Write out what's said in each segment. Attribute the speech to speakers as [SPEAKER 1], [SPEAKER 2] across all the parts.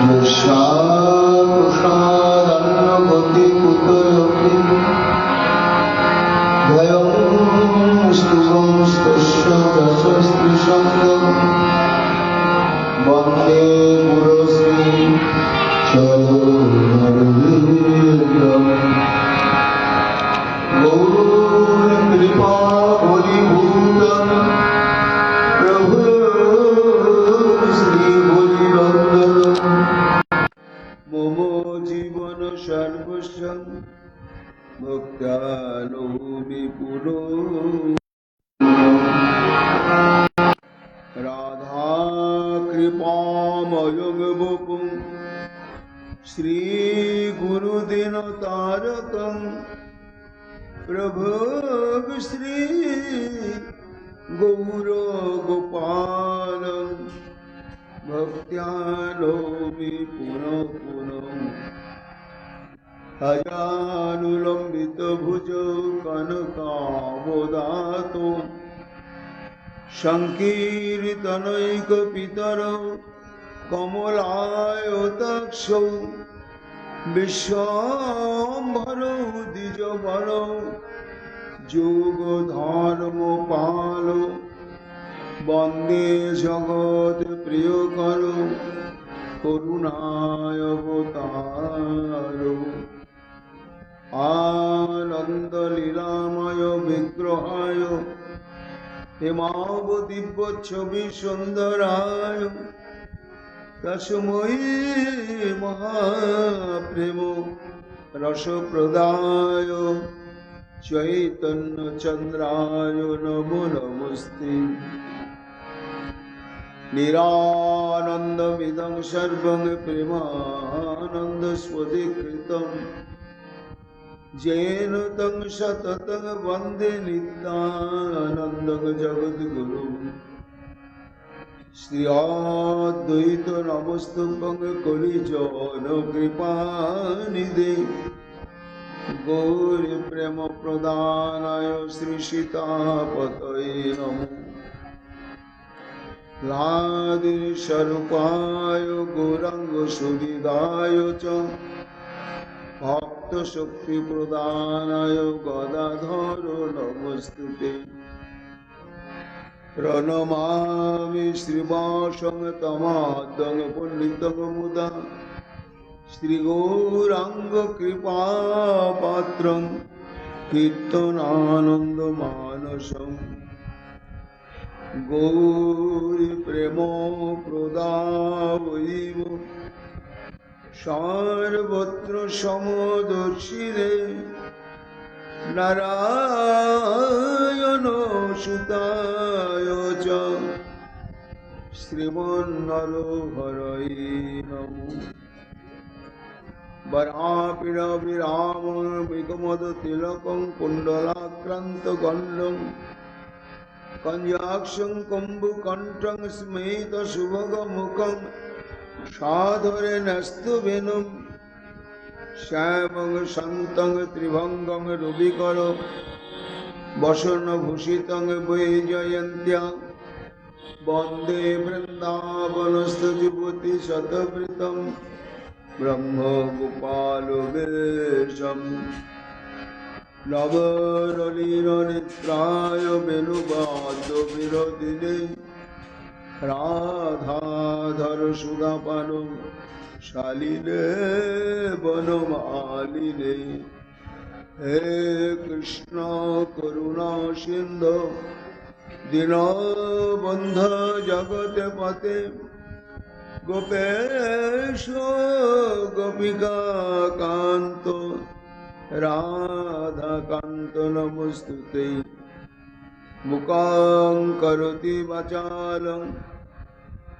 [SPEAKER 1] यशाप्रसादन्नभवति कुतोऽपि भयं स्तुवं स्तस्य दशस्त्रिशङ्गं वन्दे पुरस्मै चरणरविन्द्रम् गौरकृपा परिभूतं प्रभु श्रीहरिनन्दनं मम जीवन सर्वस्व भक्त्यानोमि पुरो राधा कृपामयं वपुं श्री गुरुदिनतारकं प्रभु श्री गौर गोपालं भक्त्यानोमि पुनः पुनः अजानुलम्बित भुज कनकावदातो संकीर्तनैकपितरौ कमलायताक्षौ विश्वाम्भरौ द्विजवरौ योगधर्मपालौ वन्दे जगत्प्रियकरौ करुणावतारौ आनन्दलीलामय विग्रहाय हेमावदिव्यच्छवि सुन्दराय तस्मै महाप्रेम रसप्रदाय चैतन्यचन्द्राय नमो नमस्ते निरानन्दमिदं सर्वं प्रेमानन्दस्वधिकृतं येन तं सततं वन्दे नित्यानन्दं जगद्गुरुं श्री अद्वैत नमस्तुभ्यं कलिजनकृपानिधे गौरप्रेमप्रदानाय श्रीसीतापतये नमः लादिस्वरूपाय गौराङ्गसुहृदाय च भक्तशक्तिप्रदानाय गदाधर नमस्तुते प्रणमामि श्रीवासं तमादं पुण्डितं मुदा श्रीगौराङ्गकृपापात्रं कीर्तनानन्दमानसं गौरीप्रेमप्रदावैव सर्वत्र समदर्शिने नारायणसुताय च श्रीमन्नरहरये नमः वरापिरविराममिकमदतिलकं कुण्डलाक्रान्तगण्डं कञ्जाक्षं कम्बुकण्ठं स्मेतसुभगमुखं सादरे नस्तुवेनुं श्यामं शान्तं त्रिभङ्गं रुबिकर वसनभूषितं वैजयन्त्या वन्दे वृन्दावनस्थयुवति शतवृतं ब्रह्मगोपालवेशं नवरलीलनेत्राय वेणुवाद्यविरदिने राधाधर सुधापानो शालिने वनमालिने हे कृष्ण करुणा सिंधु दीनबन्धु जगत्पते गोपेश गोपिका कांत राधा कांत नमस्तुते मुखं करोति वाचालं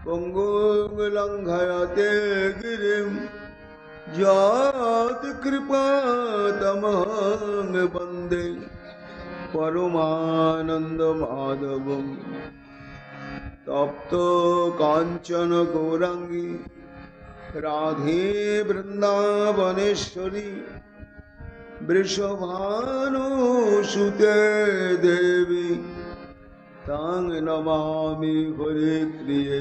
[SPEAKER 1] पंगुं लंघयते गिरिं यत्कृपातमहं वन्दे परमानन्दमाधवं तप्त कांचन गौरांगी राधे वृंदावनेश्वरी वृषभानुसुते देवी तां नमामि हरिप्रिये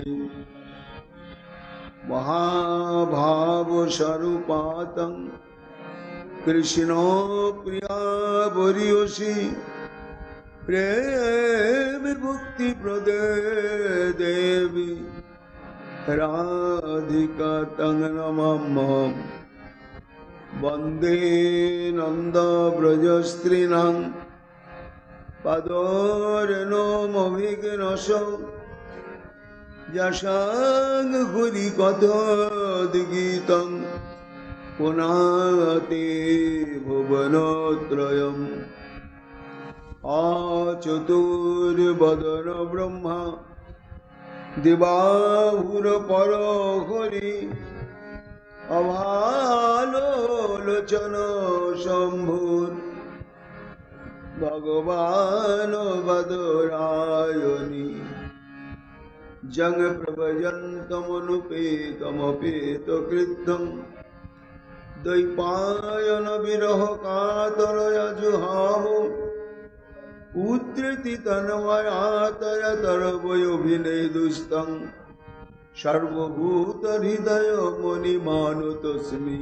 [SPEAKER 1] महामाया भाव स्वरूपातं कृष्ण प्रिया बरियोषि प्रेम मुक्ति प्रदे देवी राधिका तं नमाम्यहम् वन्दे नन्द ब्रजस्त्रीणां पदोर्णमभिघ्नसो यशां हरिकथाद्गीतं पुनाति भुवनत्रयम् आचतुर्वदन ब्रह्मा दिवाहुरपरो हरि अभालोचन शम्भुर् भगवान् वदरायणि जंग प्रभयन्तमनुपेतमपेतकृतं द्वैपायन विरह कातरयजुहावो पुत्रेति तन्मयातयतरवयोभिनेदुस्तं सर्वभूतहृदय मुनिमानुतोऽस्मि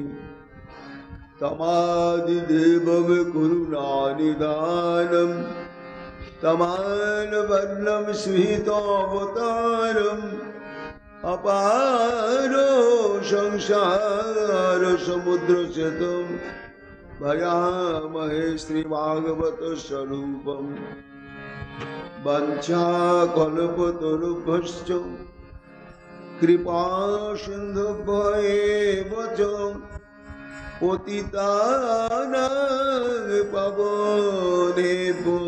[SPEAKER 1] तमादिदेवं करुणानिधानं तमालवर्णं स्मितावतारम् अपारो संसारसमुद्रशतं भयामहे श्रीभागवतस्वरूपम् वञ्चाकल्पतरुभ्यश्च कृपासिन्धुभ्येव च पतितानां पावनेभ्यो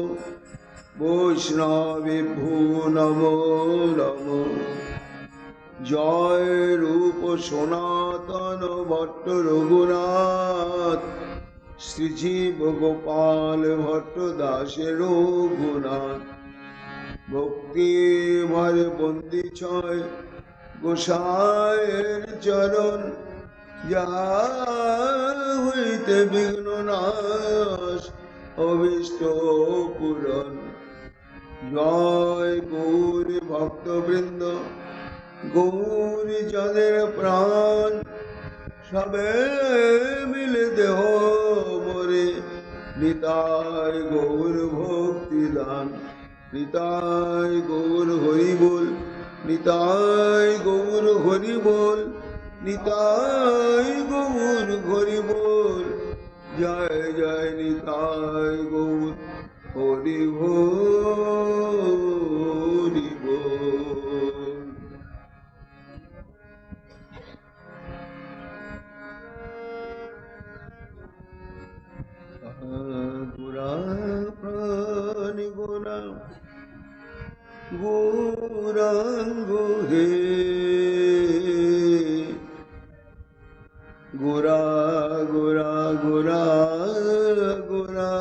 [SPEAKER 1] वैष्णवेभ्यो नमो नमो। जय रूप सनातन भट्ट रघुनाथ श्रीजीव गोपाल भट्ट दास रघुनाथ भक्ति भर बंदी छय गोसाइर चरण हईते विघ्न नाश अभीष्ट पूरण। जय गौर भक्तवृंद गौरी जনের प्राण सबे मिले देह मोरे निताय गौर भक्ति दान निताय गौर हरि बोल निताय गौर हरि बोल निताय गौर हरि बोल जय जय निताय गौर हरि बोल हरि बोल। गुरा प्राण गुरा गौरांगो हे गुरा गुरा गुरा गुरा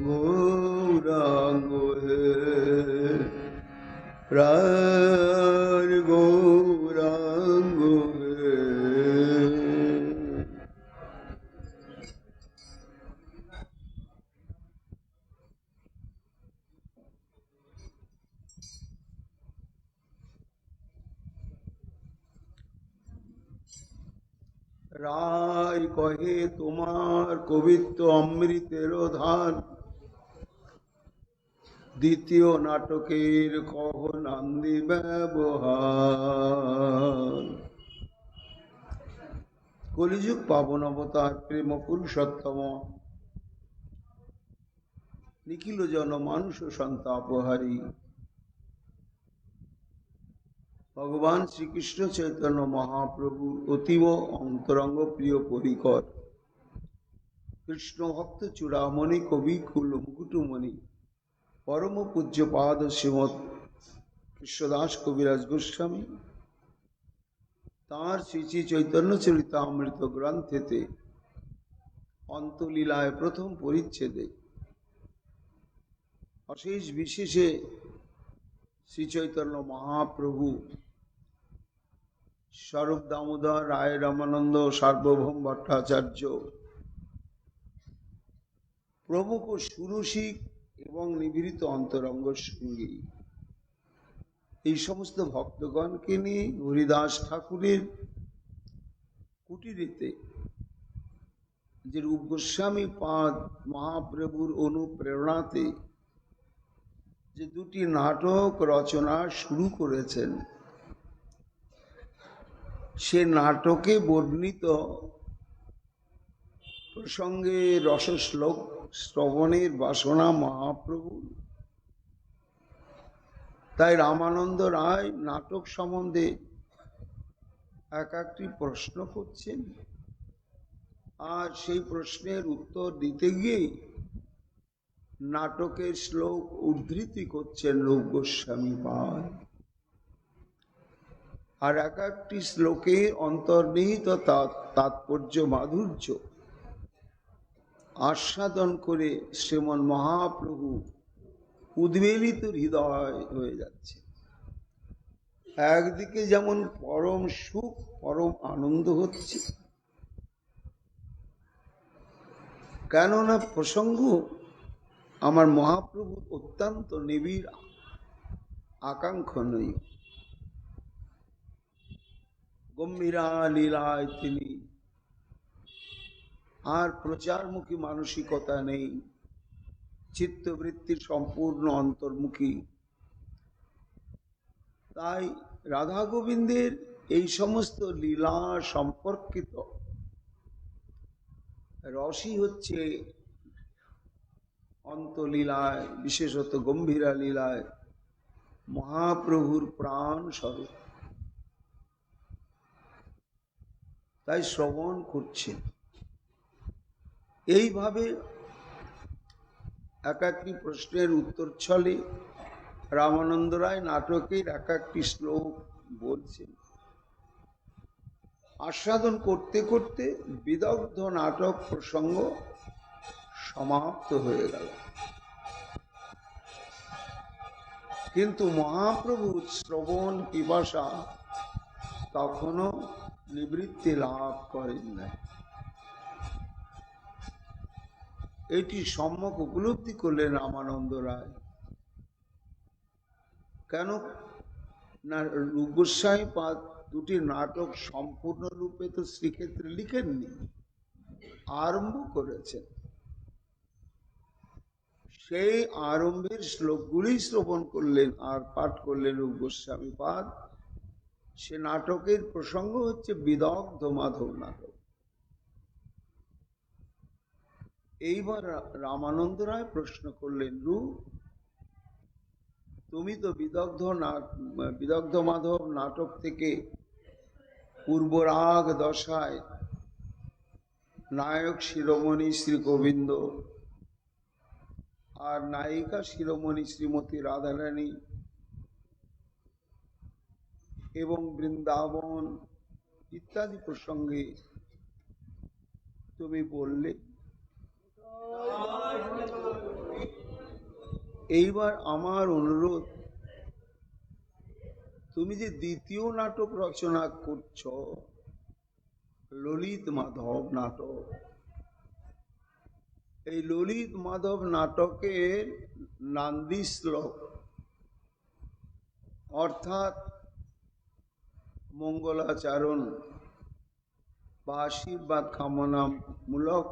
[SPEAKER 1] गौरांगो हे प्राण गौरांगो हे। রায় কহে তোমার কবিত্ব অমৃতের ধান দ্বিতীয় নাটকের কহ নান্দি ব্যবহার। কলিযুগ পাবন অবতার প্রেম পুরুষোত্তম নিখিল জন মানুষ সন্তাপহারী ভগবান শ্রীকৃষ্ণ চৈতন্য মহাপ্রভু অতীব অন্তরঙ্গ প্রিয় পরিকর কৃষ্ণ ভক্ত চূড়ামণি কবি কুল মুকুটমণি পরম পূজ্যপাদ শ্রীমৎ কৃষ্ণদাস কবিরাজ গোস্বামী তাঁর শ্রী শ্রী চৈতন্য চরিতামৃত গ্রন্থেতে অন্তলীলায় প্রথম পরিচ্ছেদে অশেষ বিশেষে শ্রী চৈতন্য মহাপ্রভু স্বরূপ দামোদর রায় রামানন্দ সার্বভৌম ভট্টাচার্য প্রমুখ সুরসিক এবং নিভৃত অন্তরঙ্গ সঙ্গী এই সমস্ত ভক্তগণকে নিয়ে হরিদাস ঠাকুরের কুটিরেতে যে রূপ গোস্বামী পাদ মহাপ্রভুর অনুপ্রেরণাতে যে দুটি নাটক রচনা শুরু করেছেন, সে নাটকে বর্ণিত প্রসঙ্গে রসশ্লোক শ্রবণের বাসনা মহাপ্রভু। তাই রামানন্দ রায় নাটক সম্বন্ধে এক একটি প্রশ্ন করছেন, আর সেই প্রশ্নের উত্তর দিতে গিয়ে নাটকের শ্লোক উদ্ধৃতি করছেন রূপ গোস্বামী পাদ। আর এক একটি শ্লোকে অন্তর্নিহিত তাৎপর্য মাধুর্য আস্বাদন করে শ্রীমন মহাপ্রভু উদ্বেলিত হৃদয় হয়ে যাচ্ছে। একদিকে যেমন পরম সুখ পরম আনন্দ হচ্ছে, কেননা প্রসঙ্গ আমার মহাপ্রভুর অত্যন্ত নিবিড় আকাঙ্ক্ষণীয়। গম্ভীরা লীলায় তিনি আর প্রচারমুখী মানসিকতা নেই, চিত্তবৃত্তির সম্পূর্ণ অন্তর্মুখী। তাই রাধা গোবিন্দের এই সমস্ত লীলা সম্পর্কিত রসই হচ্ছে অন্তলীলায়, বিশেষত গম্ভীরা লীলায় মহাপ্রভুর প্রাণ স্বরূপ। তাই শ্রবণ করছেন। এইভাবে এক একটি প্রশ্নের উত্তর ছলে রামানন্দ রায় নাটকের এক একটি শ্লোক বলছেন। আস্বাদন করতে করতে বিদগ্ধ নাটক প্রসঙ্গ সমাপ্ত হয়ে গেল, কিন্তু মহাপ্রভুর শ্রবণ পিপাসা তখনও নিবৃত্তি লাভ করেন না। এটি সম্যক উপলব্ধি করলেন রামানন্দ রায়। কেন না, রূপ গোস্বামী পাদ দুটি নাটক সম্পূর্ণরূপে তো শ্রীক্ষেত্রে লিখেননি, আরম্ভ করেছেন। সেই আরম্ভের শ্লোকগুলি শ্রবণ করলেন আর পাঠ করলেন রূপ গোস্বামী পাদ। সে নাটকের প্রসঙ্গ হচ্ছে বিদগ্ধ মাধব নাটক। এইবার রামানন্দ রায় প্রশ্ন করলেন, রূপ তুমি তো বিদগ্ধ মাধব নাটক থেকে পূর্বরাগ দশায় নায়ক শিরোমণি শ্রী গোবিন্দ আর নায়িকা শিরোমণি শ্রীমতী রাধারানী এবং বৃন্দাবন ইত্যাদি প্রসঙ্গে তুমি বললে। এইবার আমার অনুরোধ, তুমি যে দ্বিতীয় নাটক রচনা করছ, ললিত মাধব নাটক, এই ললিত মাধব নাটকের নান্দি শ্লোক অর্থাৎ মঙ্গলাচরণ বা আশীর্বাদ কামনামূলক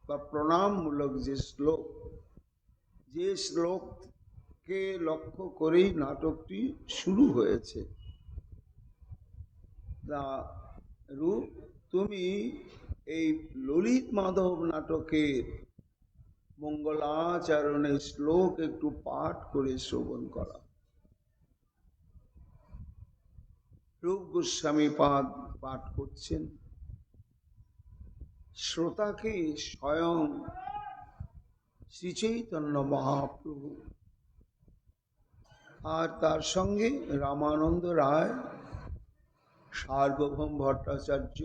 [SPEAKER 1] বা প্রণামমূলক যে শ্লোককে লক্ষ্য করেই নাটকটি শুরু হয়েছে। রূপ তুমি এই ললিত মাধব নাটকের মঙ্গলাচরণের শ্লোক একটু পাঠ করে শ্রবণ করা। রূপ গোস্বামী পাদ পাঠ করছেন। শ্রোতাকে স্বয়ং শ্রী চৈতন্য মহাপ্রভু আর তার সঙ্গে রামানন্দ রায়, সার্বভৌম ভট্টাচার্য,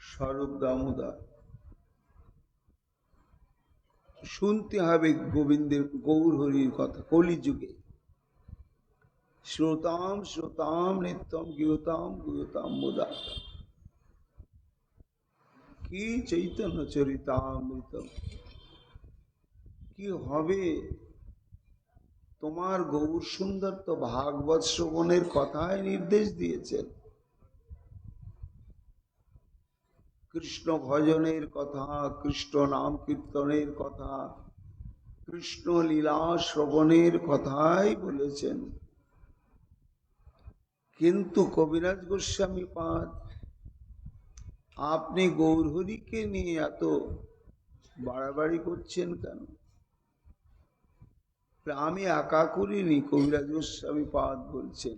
[SPEAKER 1] স্বরূপ দামোদর, শুনতে হবে গোবিন্দের গৌর হরির কথা। কলিযুগে শ্রোতাম শ্রোতাম নিত্যম গীয়তাম গুয়তাম মুদা, কি চৈতন্য চরিতামৃতম। কি হবে তোমার গৌর সুন্দর তো ভাগবত শ্রবণের কথায় নির্দেশ দিয়েছেন, কৃষ্ণ ভজনের কথা, কৃষ্ণ নাম কীর্তনের কথা, কৃষ্ণ লীলা শ্রবণের কথাই বলেছেন। কিন্তু কবিরাজ গোস্বামী পাদ আপনি গৌরহরিকে নিয়ে এত বাড়াবাড়ি করছেন কেন? আমি একা করিনি, কবিরাজ গোস্বামী পাদ বলছেন।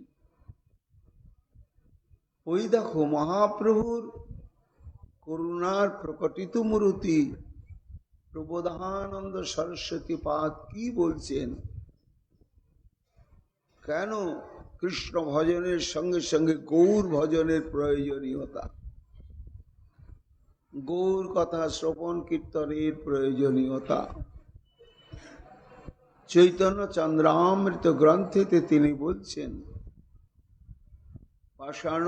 [SPEAKER 1] ওই দেখো মহাপ্রভুর করুণার প্রকটিত মূর্তি প্রবোধানন্দ সরস্বতী পাদ কি বলছেন, কেন কৃষ্ণ ভজনের সঙ্গে সঙ্গে গৌর ভজনের প্রয়োজনীয়তা, গৌর কথা শ্রবণ কীর্তনের প্রয়োজনীয়তা চৈতন্য চন্দ্রামৃত গ্রন্থেতে তিনি বলছেন, পাষাণ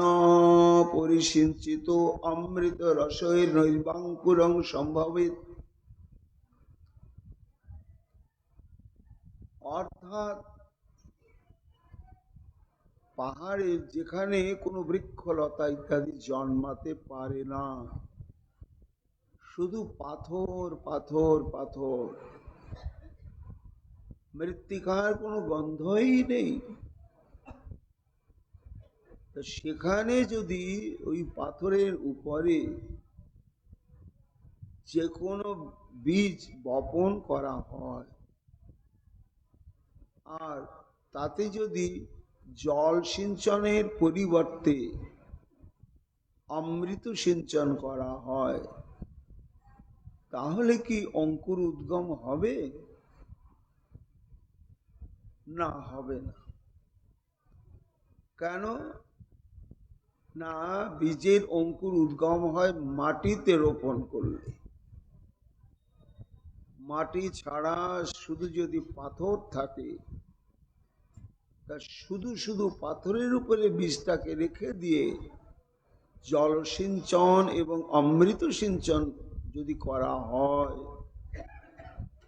[SPEAKER 1] পরিসিঞ্চিত অমৃত রসের নৈবাঙ্কুরং সম্ভবেত। অর্থাৎ পাহাড়ে যেখানে কোনো বৃক্ষলতা ইত্যাদি জন্মাতে পারে না, শুধু পাথর পাথর পাথর, মৃত্তিকার কোনো গন্ধই নেই, তো সেখানে যদি ওই পাথরের উপরে যে কোনো বীজ বপন করা হয় আর তাতে যদি জল সিঞ্চনের পরিবর্তে অমৃত সিঞ্চন করা হয়, তাহলে কি অঙ্কুর উদ্গম হবে? না, হবে না। কেন না? বীজের অঙ্কুর উদ্গম হয় মাটিতে রোপণ করলে। মাটি ছাড়া শুধু যদি পাথর থাকে, তা শুধু শুধু পাথরের উপরে বীজটাকে রেখে দিয়ে জলসিঞ্চন এবং অমৃত সিঞ্চন যদি করা হয়,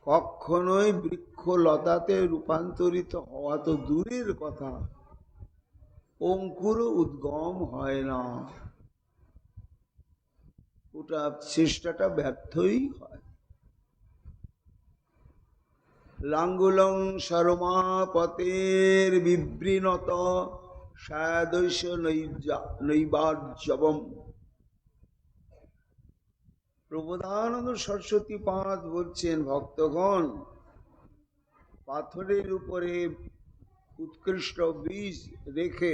[SPEAKER 1] কখনোই বৃক্ষলতাতে রূপান্তরিত হওয়া তো দূরের কথা, অঙ্কুর উদ্গম হয় না, ওটা চেষ্টাটা ব্যর্থই হয়। লাঙ্গুলং শর্মাপতের বিবৃণত সাদৈশ নৈবার্যবম। প্রবোধানন্দ সরস্বতী পাদ বলছেন, ভক্তগণ, পাথরের উপরে উৎকৃষ্ট বীজ রেখে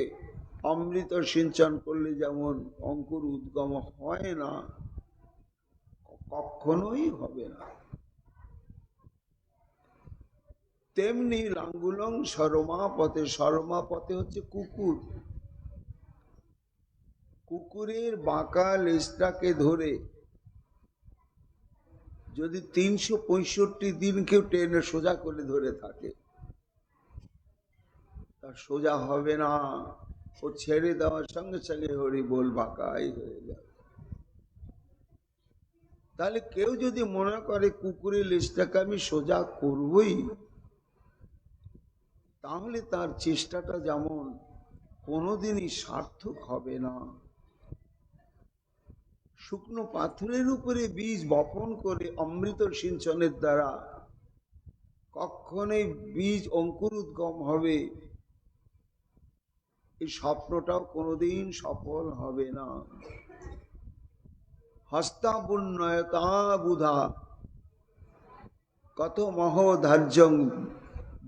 [SPEAKER 1] অমৃত সিঞ্চন করলে যেমন অঙ্কুর উদ্গম হয় না, কখনোই হবে না, তেমনি লাঙ্গুলং শর্মাপথে, শর্মাপথে হচ্ছে কুকুর, কুকুরের বাঁকা লেজটাকে ধরে যদি 365 দিন কেউ টেনে সোজা করে ধরে থাকে, তা সোজা হবে না, ও ছেড়ে দেওয়ার সঙ্গে সঙ্গে হরি বল বাঁকাই হয়ে যাবে। তাহলে কেউ যদি মনে করে কুকুরের লেজটাকে আমি সোজা করবই, তাহলে তার চেষ্টাটা যেমন কোনোদিনই সার্থক হবে না। শুকনো পাথরের উপরে বীজ বপন করে অমৃত সিঞ্চনের দ্বারা কখনোই বীজ অঙ্কুর উদ্গম হবে, এই স্বপ্নটাও কোনোদিন সফল হবে না। হস্তাবুন্নয়তা বুধা কত মহোধার্যং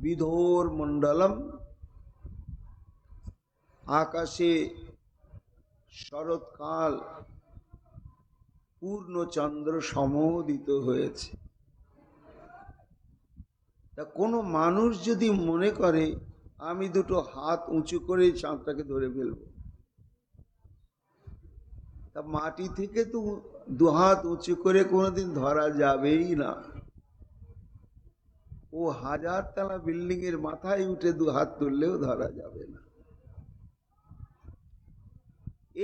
[SPEAKER 1] বিধোর মণ্ডলম। আকাশে শরৎকাল পূর্ণ চন্দ্র সমোদিত হয়েছে, তা কোনো মানুষ যদি মনে করে আমি দুটো হাত উঁচু করে চাঁদটাকে ধরে ফেলবো, তা মাটি থেকে তো দুহাত উঁচু করে কোনোদিন ধরা যাবেই না। ও 1000 তলা বিল্ডিং এর মাথায় উঠে দুহাত তুললেও ধরা যাবে না।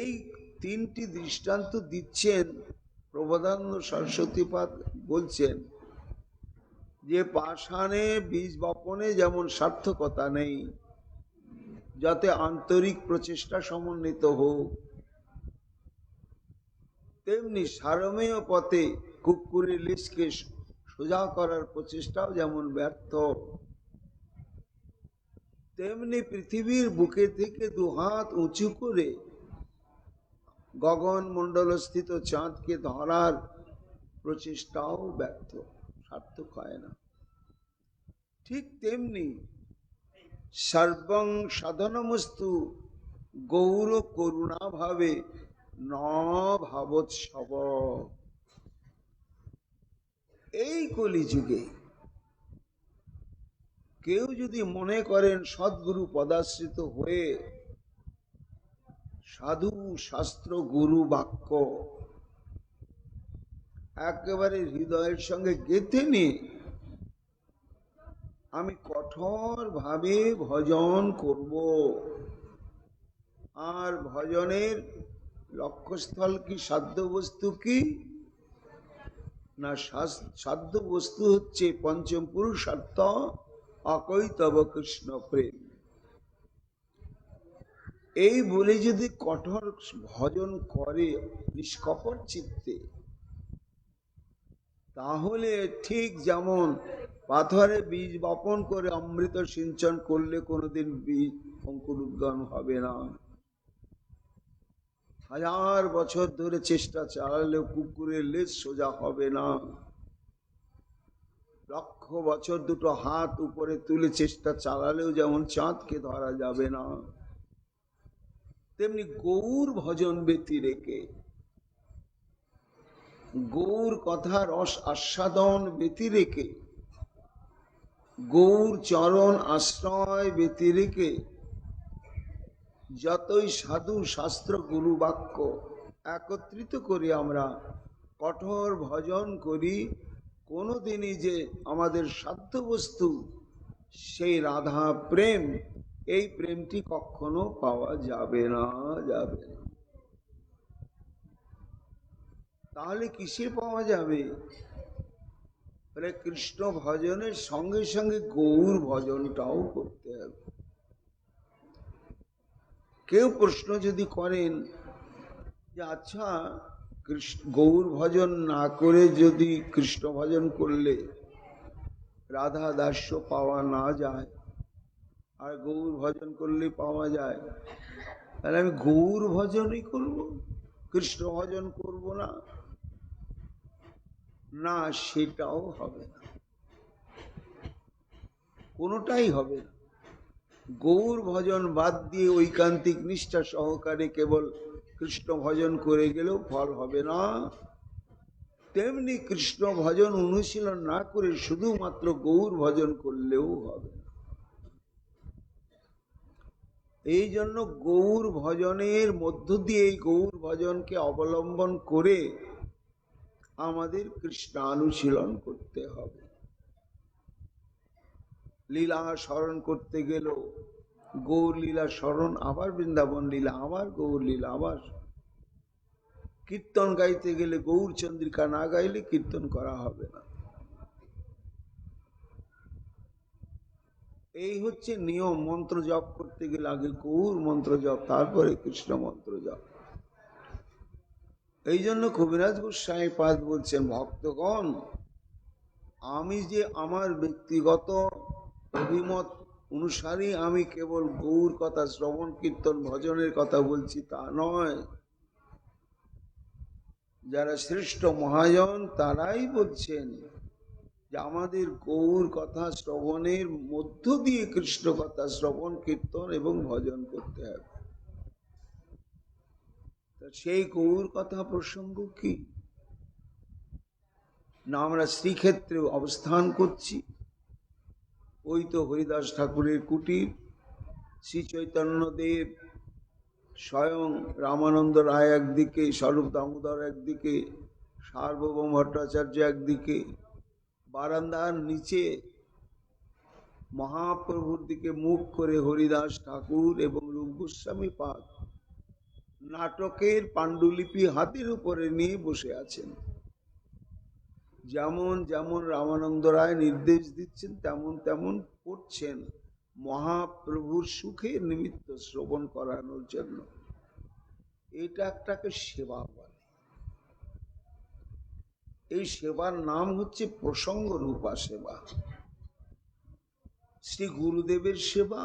[SPEAKER 1] এই তিনটি দৃষ্টান্ত দিচ্ছেন প্রবোধানন্দ সরস্বতীপাদ, বলছেন যে পাষাণে বীজ বপনে যেমন সার্থকতা নেই, যাতে আন্তরিক প্রচেষ্টা সমন্বিত হোক, তেমনি সারমেয় পথে কুকুরের লেজকে সোজা করার প্রচেষ্টাও যেমন ব্যর্থ, তেমনি পৃথিবীর বুকে থেকে দুহাত উঁচু করে গগন মণ্ডলস্থিত চাঁদকে ধরার প্রচেষ্টাও ব্যর্থ, সার্থক হয় না। ঠিক তেমনি সর্বং সাধনমস্তু গৌর করুণা ভাবে ন ভাবৎসব। এই কলিযুগে কেউ যদি মনে করেন সদ্গুরু পদাশ্রিত হয়ে সাধু শাস্ত্র গুরু বাক্য একেবারে হৃদয়ের সঙ্গে গেঁথে নিয়ে আমি কঠোর ভাবে ভজন করব, আর ভজনের লক্ষ্যস্থল কি, সাধ্য বস্তু কি না, সাধ্য বস্তু হচ্ছে পঞ্চম পুরুষার্থ অকৈতব কৃষ্ণ প্রেম। এই বলে যদি কঠোর ভজন করে নিষ্কপট চিত্তে, তাহলে ঠিক যেমন পাথরে বীজ বপন করে অমৃত সিঞ্চন করলে কোনোদিন বীজ অঙ্কুরোদ্গম হবে না, হাজার বছর ধরে চেষ্টা চালালেও কুকুরের লেজ সোজা হবে না, লক্ষ বছর দুটো হাত উপরে তুলে চেষ্টা চালালেও যেমন চাঁদকে ধরা যাবে না, তেমনি গৌর ভজন ব্যতি রেখে, গৌর কথা রস আস্বাদন ব্যতি রেখে, গৌর চরণ আশ্রয় ব্যতি রেখে যতই সাধু শাস্ত্র গুরু বাক্য একত্রিত করে আমরা কঠোর ভজন করি, কোনোদিনই যে আমাদের সাধ্য বস্তু সেই রাধা প্রেম, এই প্রেমটি কখনো পাওয়া যাবে না, যাবে না। তাহলে কিসে পাওয়া যাবে? কৃষ্ণ ভজনের সঙ্গে সঙ্গে গৌর ভজনটাও করতে হবে। কেউ প্রশ্ন যদি করেন যে আচ্ছা, গৌর ভজন না করে যদি কৃষ্ণ ভজন করলে রাধা দাস্য পাওয়া না যায়, আর গৌর ভজন করলে পাওয়া যায়, তাহলে আমি গৌর ভজনই করব, কৃষ্ণ ভজন করব না? না, সেটাও হবে না, কোনোটাই হবে না। গৌর ভজন বাদ দিয়ে ঐকান্তিক নিষ্ঠা সহকারে কেবল কৃষ্ণ ভজন করে গেলেও ফল হবে না, তেমনি কৃষ্ণ ভজন অনুশীলন না করে শুধুমাত্র গৌর ভজন করলেও হবে না। এই জন্য গৌর ভজনের মধ্য দিয়ে এই গৌর ভজনকে অবলম্বন করে আমাদের কৃষ্ণানুশীলন করতে হবে। লীলা স্মরণ করতে গেল গৌর লীলা স্মরণ, আবার বৃন্দাবন লীলা, আবার গৌর লীলা, আবার কীর্তন গাইতে গেলে গৌর চন্দ্রিকা না গাইলে কীর্তন করা হবে না। এই হচ্ছে নিয়ম। মন্ত্র জপ করতে গেলে আগে গৌর মন্ত্র জপ, তারপরে কৃষ্ণ মন্ত্র জপ। এই জন্য কবিরাজ গোস্বামী পাদ বলছেন, ভক্তগণ, আমি যে আমার ব্যক্তিগত অভিমত অনুসারে আমি কেবল গৌর কথা শ্রবণ কীর্তন ভজনের কথা বলছি তা নয়। যারা শ্রেষ্ঠ মহাজন তারাই বলছেন যে আমাদের গৌর কথা শ্রবণের মধ্য দিয়ে কৃষ্ণ কথা শ্রবণ কীর্তন এবং ভজন করতে হবে। সেই গৌর কথা প্রসঙ্গ কি না, আমরা শ্রীক্ষেত্রে অবস্থান করছি, ওই তো হরিদাস ঠাকুরের কুটির, শ্রী চৈতন্যদেব স্বয়ং রামানন্দ রায় একদিকে, স্বরূপ দামোদর একদিকে, সার্বভৌম ভট্টাচার্য একদিকে, বারান্দার নিচে মহাপ্রভুর দিকে মুখ করে হরিদাস ঠাকুর এবং রূপ গোস্বামী পাদ নাটকের পাণ্ডুলিপি হাতের উপরে নিয়ে বসে আছেন। যেমন যেমন রামানন্দ রায় নির্দেশ দিচ্ছেন তেমন তেমন করছেন মহাপ্রভুর সুখের নিমিত্ত শ্রবণ করানোর জন্য। এটা একটাকে সেবা বলে। এই সেবার নাম হচ্ছে প্রসঙ্গ রূপা সেবা। শ্রী গুরুদেবের সেবা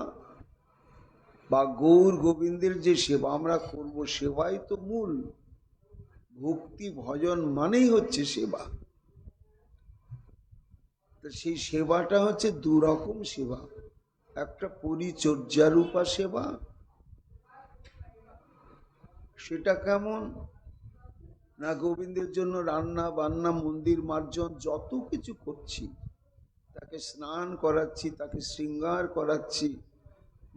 [SPEAKER 1] বা গৌর গোবিন্দের যে সেবা আমরা করব, সেবাই তো মূল। ভক্তি ভজন মানেই হচ্ছে সেবা। সেই সেবাটা হচ্ছে দুরকম সেবা। একটা পরিচর্যা রূপা সেবা। সেটা কেমন না, গোবিন্দের জন্য রান্না বান্না মন্দির মার্জন যত কিছু করছি, তাকে স্নান করাচ্ছি, তাকে শৃঙ্গার করাচ্ছি,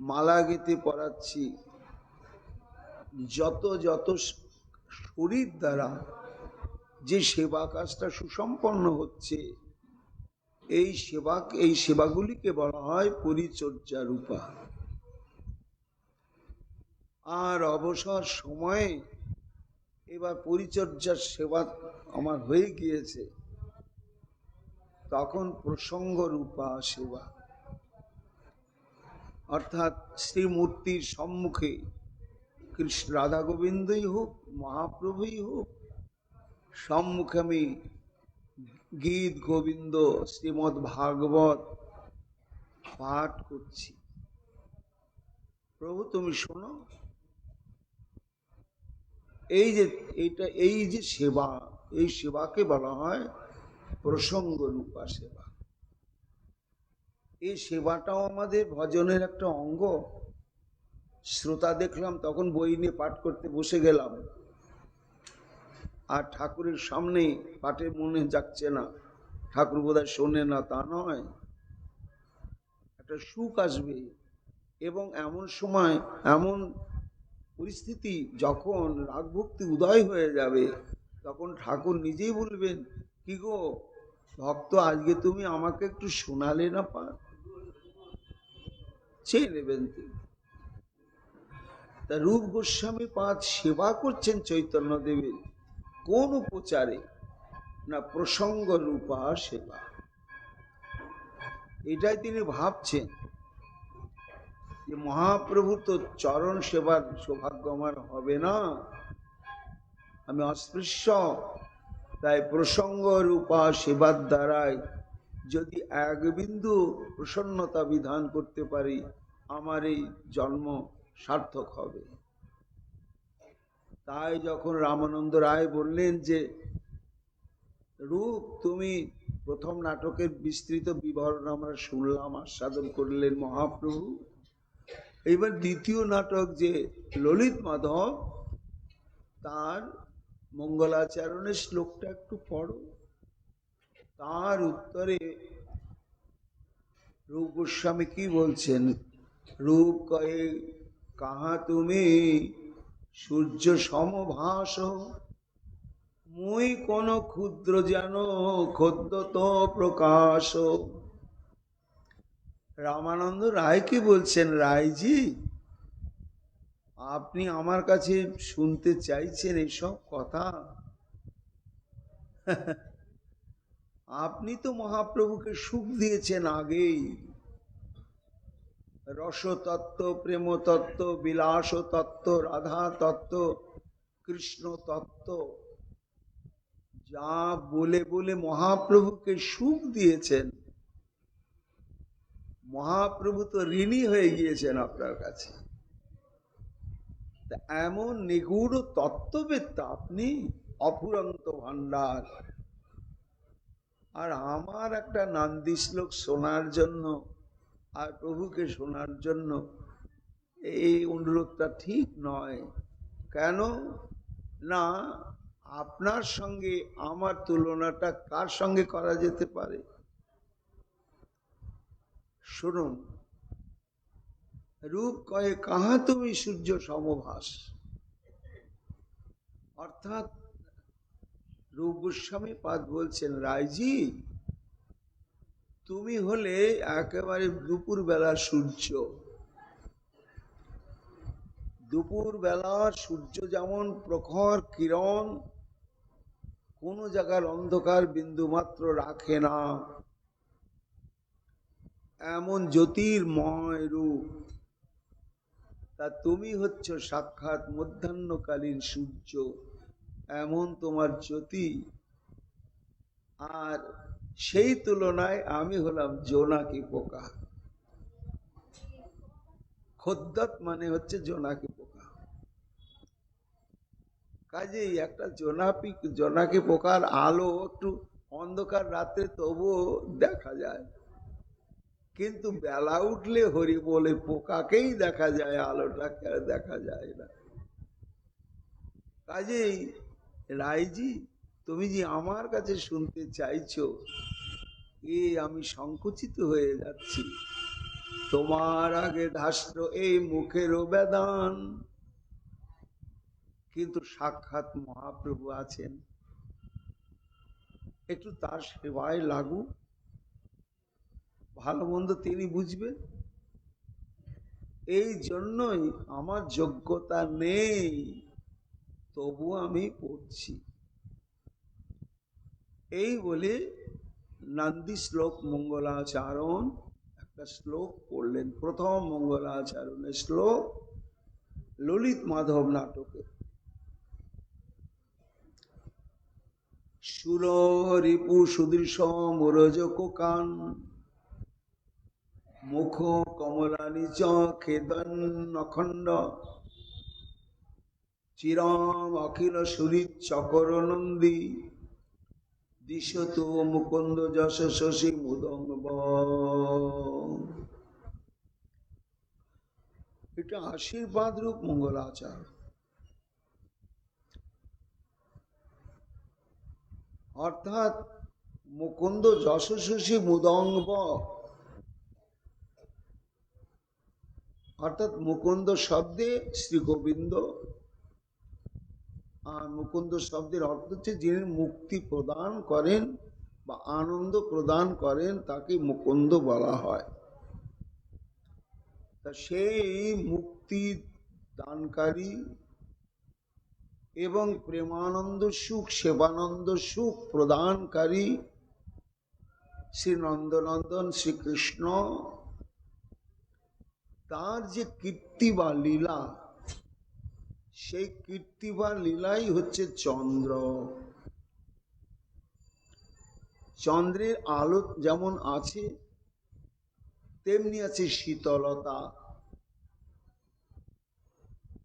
[SPEAKER 1] মালা গেঁথে পরাচ্ছি, যত যত শরীর দ্বারা যে সেবা কাজটা সুসম্পন্ন হচ্ছে, এই সেবাগুলিকে বলা হয় পরিচর্যা রূপা। আর অবসর সময়ে এবার পরিচর্যার সেবা আমার হয়ে গিয়েছে, তখন প্রসঙ্গ রূপা সেবা, অর্থাৎ শ্রীমূর্তির সম্মুখে কৃষ্ণ রাধা গোবিন্দই হোক, মহাপ্রভুই হোক, সম্মুখে আমি গীত গোবিন্দ শ্রীমদ্ ভাগবত পাঠ করছি। প্রভু তুমি শোনো। এই যে সেবা, এই সেবাকে বলা হয় প্রসঙ্গ রূপা সেবা। এই সেবাটাও আমাদের ভজনের একটা অঙ্গ। শ্রোতা দেখলাম, তখন বই নিয়ে পাঠ করতে বসে গেলাম, আর ঠাকুরের সামনে পাঠে মনে যাচ্ছে না, ঠাকুর বোধহয় শোনে না, তা নয়। একটা সুখ আসবে, এবং এমন সময় এমন পরিস্থিতি যখন রাগ ভক্তি উদয় হয়ে যাবে, তখন ঠাকুর নিজেই বলবেন, কি গো ভক্ত, আজকে তুমি আমাকে একটু শোনালে না পাঠ, চেয়ে নেবেন তিনি। তা রূপ গোস্বামী পাদ সেবা করছেন চৈতন্য দেবের কোন উপচারে না, প্রসঙ্গ রূপা সেবা। এটাই তিনি ভাবছেন যে মহাপ্রভু তো চরণ সেবার সৌভাগ্য আমার হবে না, আমি অস্পৃশ্য, তাই প্রসঙ্গ রূপা সেবার দ্বারাই যদি এক বিন্দু প্রসন্নতা বিধান করতে পারি, আমার এই জন্ম সার্থক হবে। তাই যখন রামানন্দ রায় বললেন যে রূপ তুমি প্রথম নাটকের বিস্তৃত বিবরণ আমরা শুনলাম, আস্বাদন করলেন মহাপ্রভু, এইবার দ্বিতীয় নাটক যে ললিত মাধব, তার মঙ্গলাচরণের শ্লোকটা একটু পড়ো। তার উত্তরে রূপ গোস্বামী কি বলছেন, রূপ কয়ে কাহা তুমি সূর্য সমভাস, মুই কোন ক্ষুদ্র যেন ক্ষুদ্রত প্রকাশ। রামানন্দ রায় কি বলছেন, রায়জি আপনি আমার কাছে শুনতে চাইছেন এসব কথা? আপনি তো মহাপ্রভুকে সুখ দিয়েছেন আগেই, রসতত্ত্ব, প্রেম তত্ত্ব, বিলাস তত্ত্ব, রাধা তত্ত্ব, কৃষ্ণ তত্ত্ব, যা বলে বলে মহাপ্রভুকে সুখ দিয়েছেন। মহাপ্রভু তো ঋণী হয়ে গিয়েছেন আপনার কাছে। এমন নিগূঢ় তত্ত্ববেত্তা আপনি, অফুরন্ত ভান্ডার। আর আমার একটা নান্দি শ্লোক শোনার জন্য আর প্রভুকে শোনার জন্য এই অনুরোধটা ঠিক নয়। কেন না, আপনার সঙ্গে আমার তুলনাটা কার সঙ্গে করা যেতে পারে? শুনুন, রূপ কয়ে কাহা তুমি সূর্য সমভাস, অর্থাৎ রূপ গোস্বামী পাদ বলছেন, রায়জি তুমি হলে একেবারে দুপুর বেলা সূর্য। দুপুর বেলা সূর্য যেমন প্রখর কিরণ কোনো জায়গার অন্ধকার বিন্দু মাত্র রাখে না, এমন জ্যোতির্ময় রূপ। তা তুমি হচ্ছ সাক্ষাৎ মধ্যাহ্নকালীন সূর্য, এমন তোমার জ্যোতি। আর সেই তুলনায় আমি হলাম জোনাকি পোকা। খদ্দত মানে হচ্ছে জোনাকি পোকা। কাজেই একটা জোনাকি পোকার আলো একটু অন্ধকার রাত্রে তবুও দেখা যায়, কিন্তু বেলা উঠলে হরি বলে পোকাকেই দেখা যায়, আলোটাকে আর দেখা যায় না। কাজেই রায়জি, তুমি যে আমার কাছে শুনতে চাইছো, আমি সংকুচিত হয়ে যাচ্ছি। তোমার আগে ধাস্ত এই মুখেরও বেদান, কিন্তু সাক্ষাৎ মহাপ্রভু আছেন, একটু তার সেবায় লাগু, ভালো মন্দ তিনি বুঝবেন। এই জন্যই আমার যোগ্যতা নেই, তবু আমি পড়ছি। এই বলে নন্দী শ্লোক মঙ্গলাচরণ একটা শ্লোক পড়লেন। প্রথম মঙ্গলাচরণের শ্লোক ললিত মাধব নাটকে। সুর রিপু সুদৃশ মুরজ কোকান, মুখ কমলানি চ খেদন অখণ্ড, চিরম অখিল সুরিত চকর নন্দী, দিশত মুকুন্দ যশ শশী মুদঙ্গ। এটা আশীর্বাদ রূপ মঙ্গলাচার। অর্থাৎ মুকুন্দ যশ শশী মুদঙ্গ, অর্থাৎ মুকুন্দ শব্দে শ্রী গোবিন্দ, আর মুকুন্দ শব্দের অর্থ হচ্ছে যিনি মুক্তি প্রদান করেন বা আনন্দ প্রদান করেন, তাকে মুকুন্দ বলা হয়। তা সেই মুক্তি দানকারী এবং প্রেমানন্দ সুখ সেবানন্দ সুখ প্রদানকারী শ্রী নন্দনন্দন শ্রীকৃষ্ণ, তার যে কীর্তি বা লীলা, সেই কীর্তি বা লীলাই হচ্ছে চন্দ্র। চন্দ্রের আলো যেমন আছে, তেমনি আছে শীতলতা,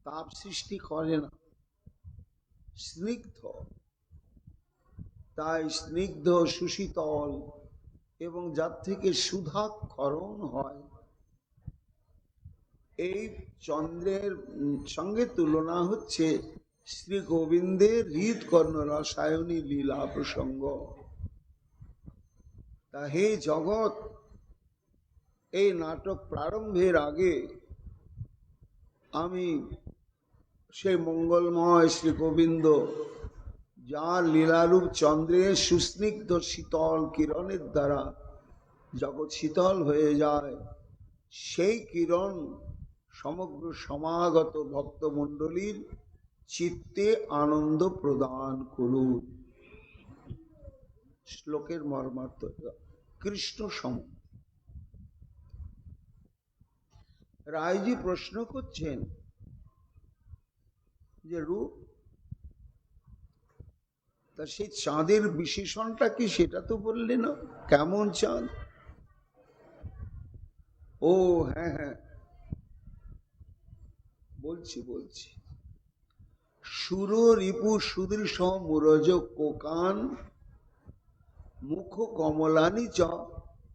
[SPEAKER 1] তাপ সৃষ্টি করে না, স্নিগ্ধ। তাই স্নিগ্ধ সুশীতল এবং যার থেকে সুধাক্ষরণ হয়, এই চন্দ্রের সঙ্গে তুলনা হচ্ছে শ্রী গোবিন্দের হৃদকর্ণ রসায়নী লীলা প্রসঙ্গ। তা হে জগৎ, এই নাটক প্রারম্ভের আগে আমি সেই মঙ্গলময় শ্রী গোবিন্দ, যার লীলারূপ চন্দ্রের সুস্নিগ্ধ শীতল কিরণের দ্বারা জগৎ শীতল হয়ে যায়, সেই কিরণ সমগ্র সমাগত ভক্তমণ্ডলীর চিত্তে আনন্দ প্রদান করুন। শ্লোকের মর্মার্থ কৃষ্ণ সম। রায়জি প্রশ্ন করছেন যে রূপ, তা সেই চাঁদের বিশেষণটা কি সেটা তো বললে না, কেমন চাঁদ? ও হ্যাঁ হ্যাঁ, বলছি। সুর রিপু সুদৃশ মুরজ কোকান, মুখ কমলানি চ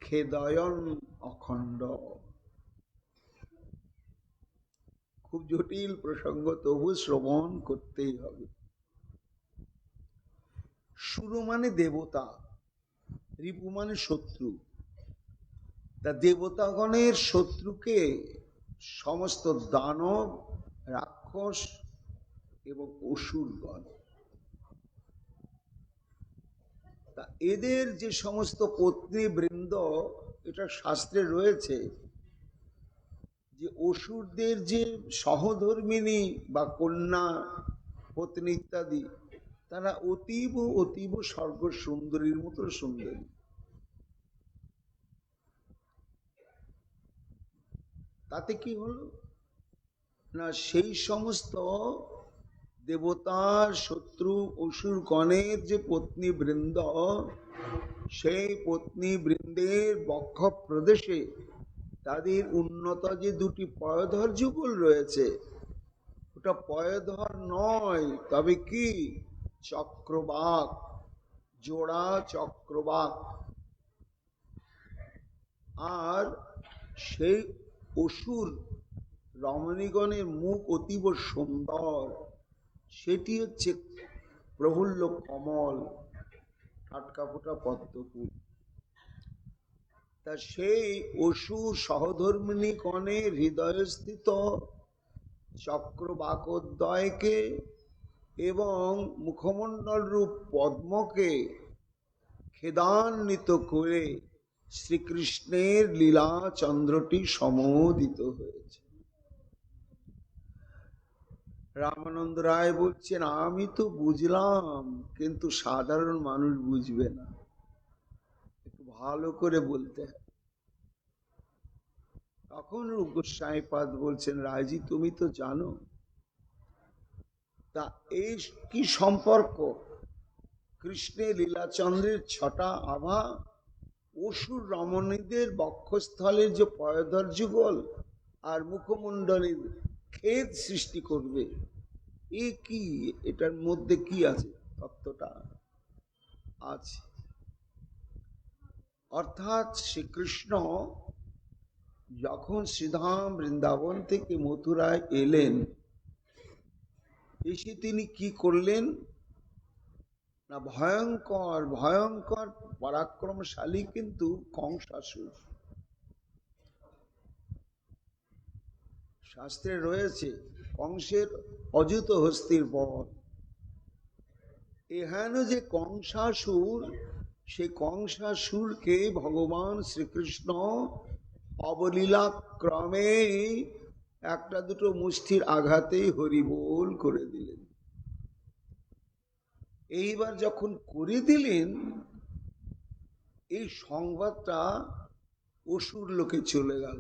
[SPEAKER 1] খেদয়ন অখণ্ড। খুব জটিল প্রসঙ্গ, তবু শ্রবণ করতেই হবে। সুর মানে দেবতা, রিপু মানে শত্রু। তা দেবতাগণের শত্রুকে সমস্ত দানব, রাক্ষস এবং অসুরগণ, তা এদের যে সমস্ত পত্নী বৃন্দ, এটা শাস্ত্রে রয়েছে যে অসুরদের যে সহধর্মিনী বা কন্যা পত্নী ইত্যাদি, তারা অতীব অতীব স্বর্গ সুন্দরীর মতো সুন্দরী। তাতে কি হলো না, সেই সমস্ত দেবতার শত্রু অসুর গণের যে পত্নী বৃন্দ, সেই পত্নী বৃন্দের বক্ষ প্রদেশে তাদের উন্নত যে দুটি পয়ধর যুগল রয়েছে, ওটা পয়ধর নয়, তবে কি চক্রবাক, জোড়া চক্রবাক। আর সেই অসুর রমণীগণের মুখ অতীব সুন্দর, সেটি হচ্ছে প্রফুল্ল কমল, টাটকা ফোটা পদ্মফুল। তা সেই অসুর সহধর্মিণী গণের হৃদয়স্থিত চক্রবাকোদ্দয়কে এবং মুখমণ্ডল রূপ পদ্মকে খেদান্বিত করে শ্রীকৃষ্ণের লীলা চন্দ্রটি সমোদিত হয়েছে। রামানন্দ রায় বলছেন, আমি তো বুঝলাম, কিন্তু সাধারণ মানুষ বুঝবে না, একটু ভালো করে বলতে হয়। তখন রূপ গোস্বামীপাদ বলছেন, রায়জি তুমি তো জানো, তা এই কি সম্পর্ক কৃষ্ণের লীলাচন্দ্রের ছটা আভা অসুর রমণীদের বক্ষস্থলের যে পয়ধর যুগল আর মুখমণ্ডলের খেদ সৃষ্টি করবে, এ কি, এটার মধ্যে কি আছে, তত্ত্বটা আছে। অর্থাৎ শ্রীকৃষ্ণ যখন শ্রীধাম বৃন্দাবন থেকে মথুরায় এলেন, এসে তিনি কি করলেন না, ভয়ঙ্কর ভয়ঙ্কর পরাক্রমশালী কিন্তু কংসাসুর। শাস্ত্রে রয়েছে কংসের অযুত হস্তির বল। এহেন যে কংসাসুর, সে কংসাসুরকে ভগবান শ্রীকৃষ্ণ অবলীলা ক্রমে একটা দুটো মুষ্টির আঘাতেই হরিবোল করে দিলেন। এইবার যখন করে দিলেন, এই সংবাদটা অসুর লোকে চলে গেল।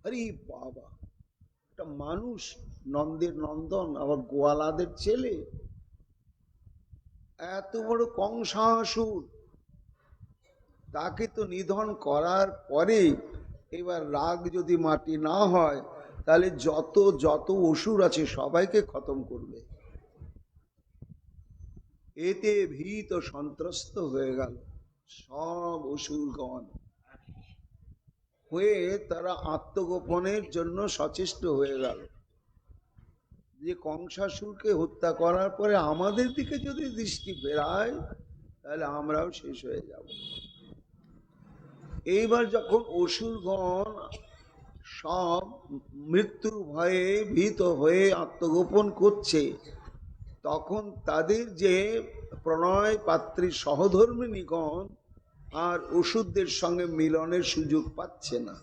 [SPEAKER 1] আরে বাবা, একটা মানুষ, নন্দের নন্দন, আবার গোয়ালাদের ছেলে, এত বড় কংসাসুর, তাকে তো নিধন করার পরে এবার রাগ যদি মাটি না হয়, তাহলে যত যত অসুর আছে সবাইকে খতম করবে। এতে ভীত সন্ত্রস্ত হয়ে গেল সব অসুরগণ, হয়ে তারা আত্মগোপনের জন্য সচেষ্ট হয়ে গেল যে কংসাসুরকে হত্যা করার পরে আমাদের দিকে যদি দৃষ্টি ফেরায়, তাহলে আমরাও শেষ হয়ে যাব। এইবার যখন অসুরগণ সব মৃত্যুর ভয়ে ভীত হয়ে আত্মগোপন করছে, তখন তাদের যে প্রণয় পাত্রী সহধর্মিণীগণ আর অসুরদের সঙ্গে মিলনের সুযোগ পাচ্ছে না,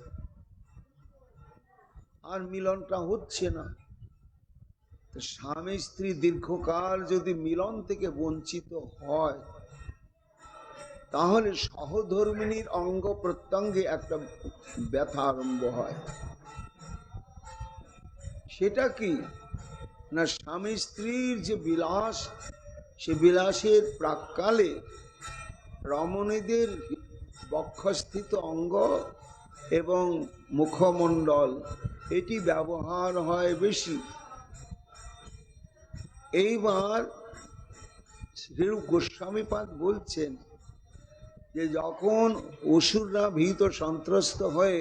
[SPEAKER 1] আর মিলনটা হচ্ছে না। স্বামী স্ত্রী দীর্ঘকাল যদি মিলন থেকে বঞ্চিত হয়, তাহলে সহধর্মিণীর অঙ্গ প্রত্যঙ্গে একটা ব্যথা আরম্ভ হয়। সেটা কি না, স্বামী স্ত্রীর যে বিলাস, সে বিলাসের প্রাক্কালে রমণীদের বক্ষস্থিত অঙ্গ এবং মুখমণ্ডল এটি ব্যবহার হয় বেশি। এইবার শ্রীরূপ গোস্বামীপাদ বলছেন যে যখন অসুররা ভীত সন্ত্রস্ত হয়ে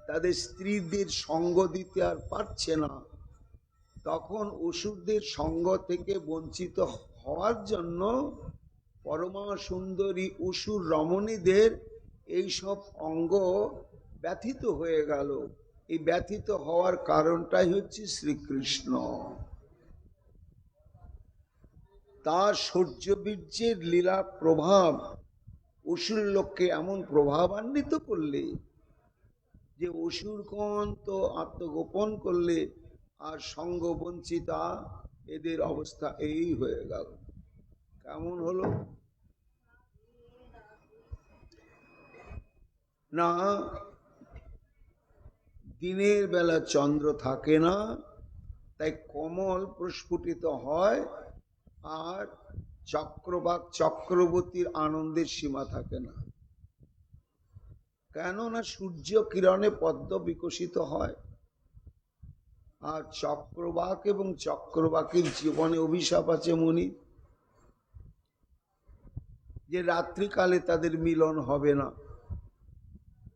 [SPEAKER 1] তাদের স্ত্রীদের সঙ্গ দিতে আর পারছে না, তখন অসুরদের সঙ্গ থেকে বঞ্চিত হওয়ার জন্য পরমা সুন্দরী অসুর রমণীদের এইসব অঙ্গ ব্যথিত হয়ে গেল। এই ব্যথিত হওয়ার কারণটাই হচ্ছে শ্রীকৃষ্ণ। তার সূর্যবীর্যের লীলা প্রভাব অসুর লোককে এমন প্রভাবান্বিত করলে যে অসুরগণ তো আত্মগোপন করলে, আর সঙ্গ বঞ্চিতা এদের অবস্থা এই হয়ে গেল। কেমন হলো না? দিনের বেলা চন্দ্র থাকে না, তাই কমল প্রস্ফুটিত হয়, আর চক্রবাক চক্রবর্তীর আনন্দের সীমা থাকে না। কেননা সূর্য কিরণে পদ্ম বিকশিত হয়, আর চক্রবাক এবং চক্রবাকের জীবনে অভিশাপ আছে মুনি, যে রাত্রিকালে তাদের মিলন হবে না।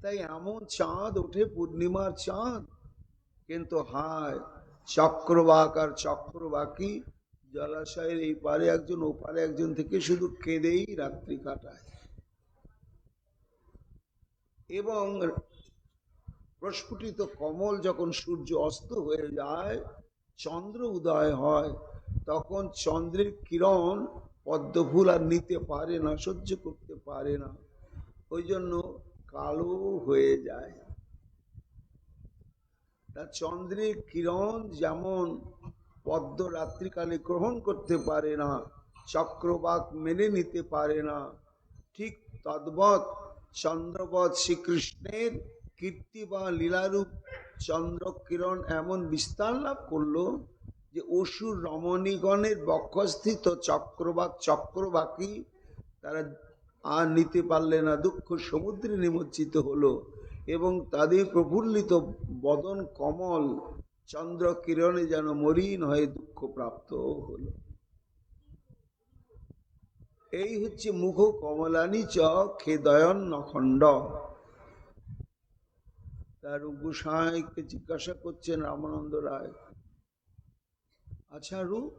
[SPEAKER 1] তাই এমন চাঁদ ওঠে, পূর্ণিমার চাঁদ, কিন্তু হায় চক্রবাক আর চক্রবাকী জলাশয়ের এই পারে একজন ও পারে একজন থেকে শুধু কেঁদেই রাত্রি কাটায়। এবং প্রস্ফুটিত কমল যখন সূর্য অস্ত হয়ে যায়, চন্দ্র উদয় হয়, তখন চন্দ্রের কিরণ পদ্মফুল আর নিতে পারে না, সহ্য করতে পারে না, ওই জন্য কালো হয়ে যায়। তা চন্দ্রের কিরণ যেমন পদ্ম রাত্রিকালে গ্রহণ করতে পারে না, চক্রবাক মেনে নিতে পারে না, ঠিক তদ্বৎ চন্দ্রবৎ শ্রীকৃষ্ণের কীর্তি বা লীলারূপ চন্দ্র কিরণ এমন বিস্তার লাভ করলো যে অসুর রমণীগণের বক্ষস্থিত চক্রবাক চক্রবাকী তারা আর নিতে পারলে না, দুঃখ সমুদ্রে নিমজ্জিত হলো, এবং তাদের প্রফুল্লিত বদন কমল চন্দ্র কিরণে যেন মলিন হয়ে দুঃখ প্রাপ্ত হলো। এই হচ্ছে মুখ কমলানি চ খেদয়ন নখণ্ড। তার গোসাইকে জিজ্ঞাসা করছেন রামানন্দ রায়, আচ্ছা রূপ,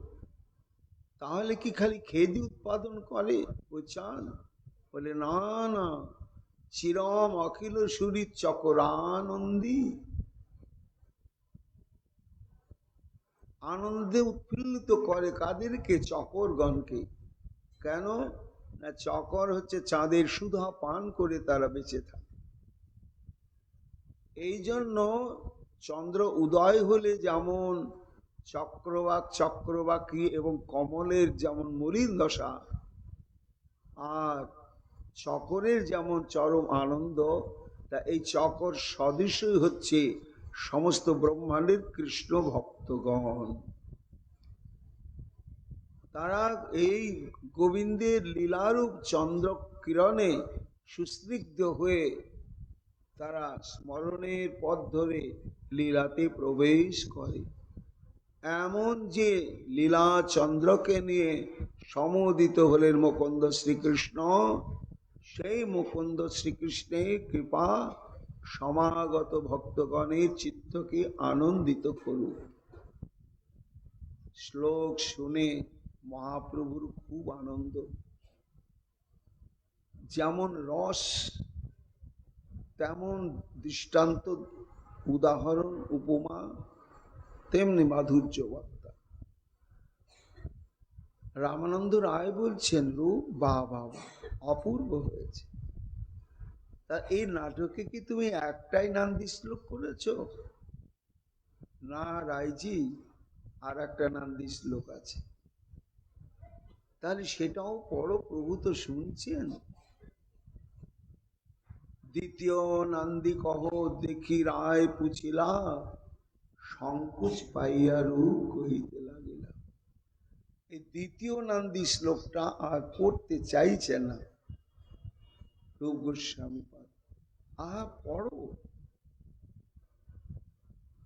[SPEAKER 1] তাহলে কি খালি খেদি উৎপাদন করে ওই চাঁদ? বলে না না, চিরম অখিল সুরি চকরানন্দী, আনন্দে উৎফুল্লিত করে কাদেরকে? চকরগণকে। কেন না, চকর হচ্ছে চাঁদের সুধা পান করে তারা বেঁচে থাকে। এই জন্য চন্দ্র উদয় হলে যেমন চক্রবাক চক্রবাকী এবং কমলের যেমন মলিন দশা, আর চকরের যেমন চরম আনন্দ, তা এই চকর সদৃশই হচ্ছে সমস্ত ব্রহ্মাণ্ডের কৃষ্ণ ভক্তগণ। তারা এই গোবিন্দের লীলারূপ চন্দ্র কিরণে সুস্নিগ্ধ হয়ে তারা স্মরণের পথ ধরে লীলাতে প্রবেশ করে। এমন যে লীলা চন্দ্রকে নিয়ে সমুদিত হলেন মুকুন্দ শ্রীকৃষ্ণ, সেই মুকুন্দ শ্রীকৃষ্ণের কৃপা সমাগত ভক্তগণের চিত্তকে আনন্দিত করুক। শ্লোক শুনে মহাপ্রভুর খুব আনন্দ। যেমন রস তেমন দৃষ্টান্ত, উদাহরণ, উপমা, তেমনি মাধুর্য বার্তা। রামানন্দ রায় বলছেন, রূপ বাবা অপূর্ব হয়েছে। তা এই নাটকে কি তুমি একটাই নান্দি শ্লোক করেছ? না রায়জি, আর একটা নান্দি শ্লোক আছে। তাহলে সেটাও পড়ো, প্রভু তো শুনছেন। দ্বিতীয় নান্দি কহ দেখি রায় পুছিলা, সংকোচ পাইয়া রূপ কহিতে লাগিলা। এই দ্বিতীয় নান্দি শ্লোকটা আর পড়তে চাইছে না রূপ গোস্বামী পাদ। আহা পড়ো।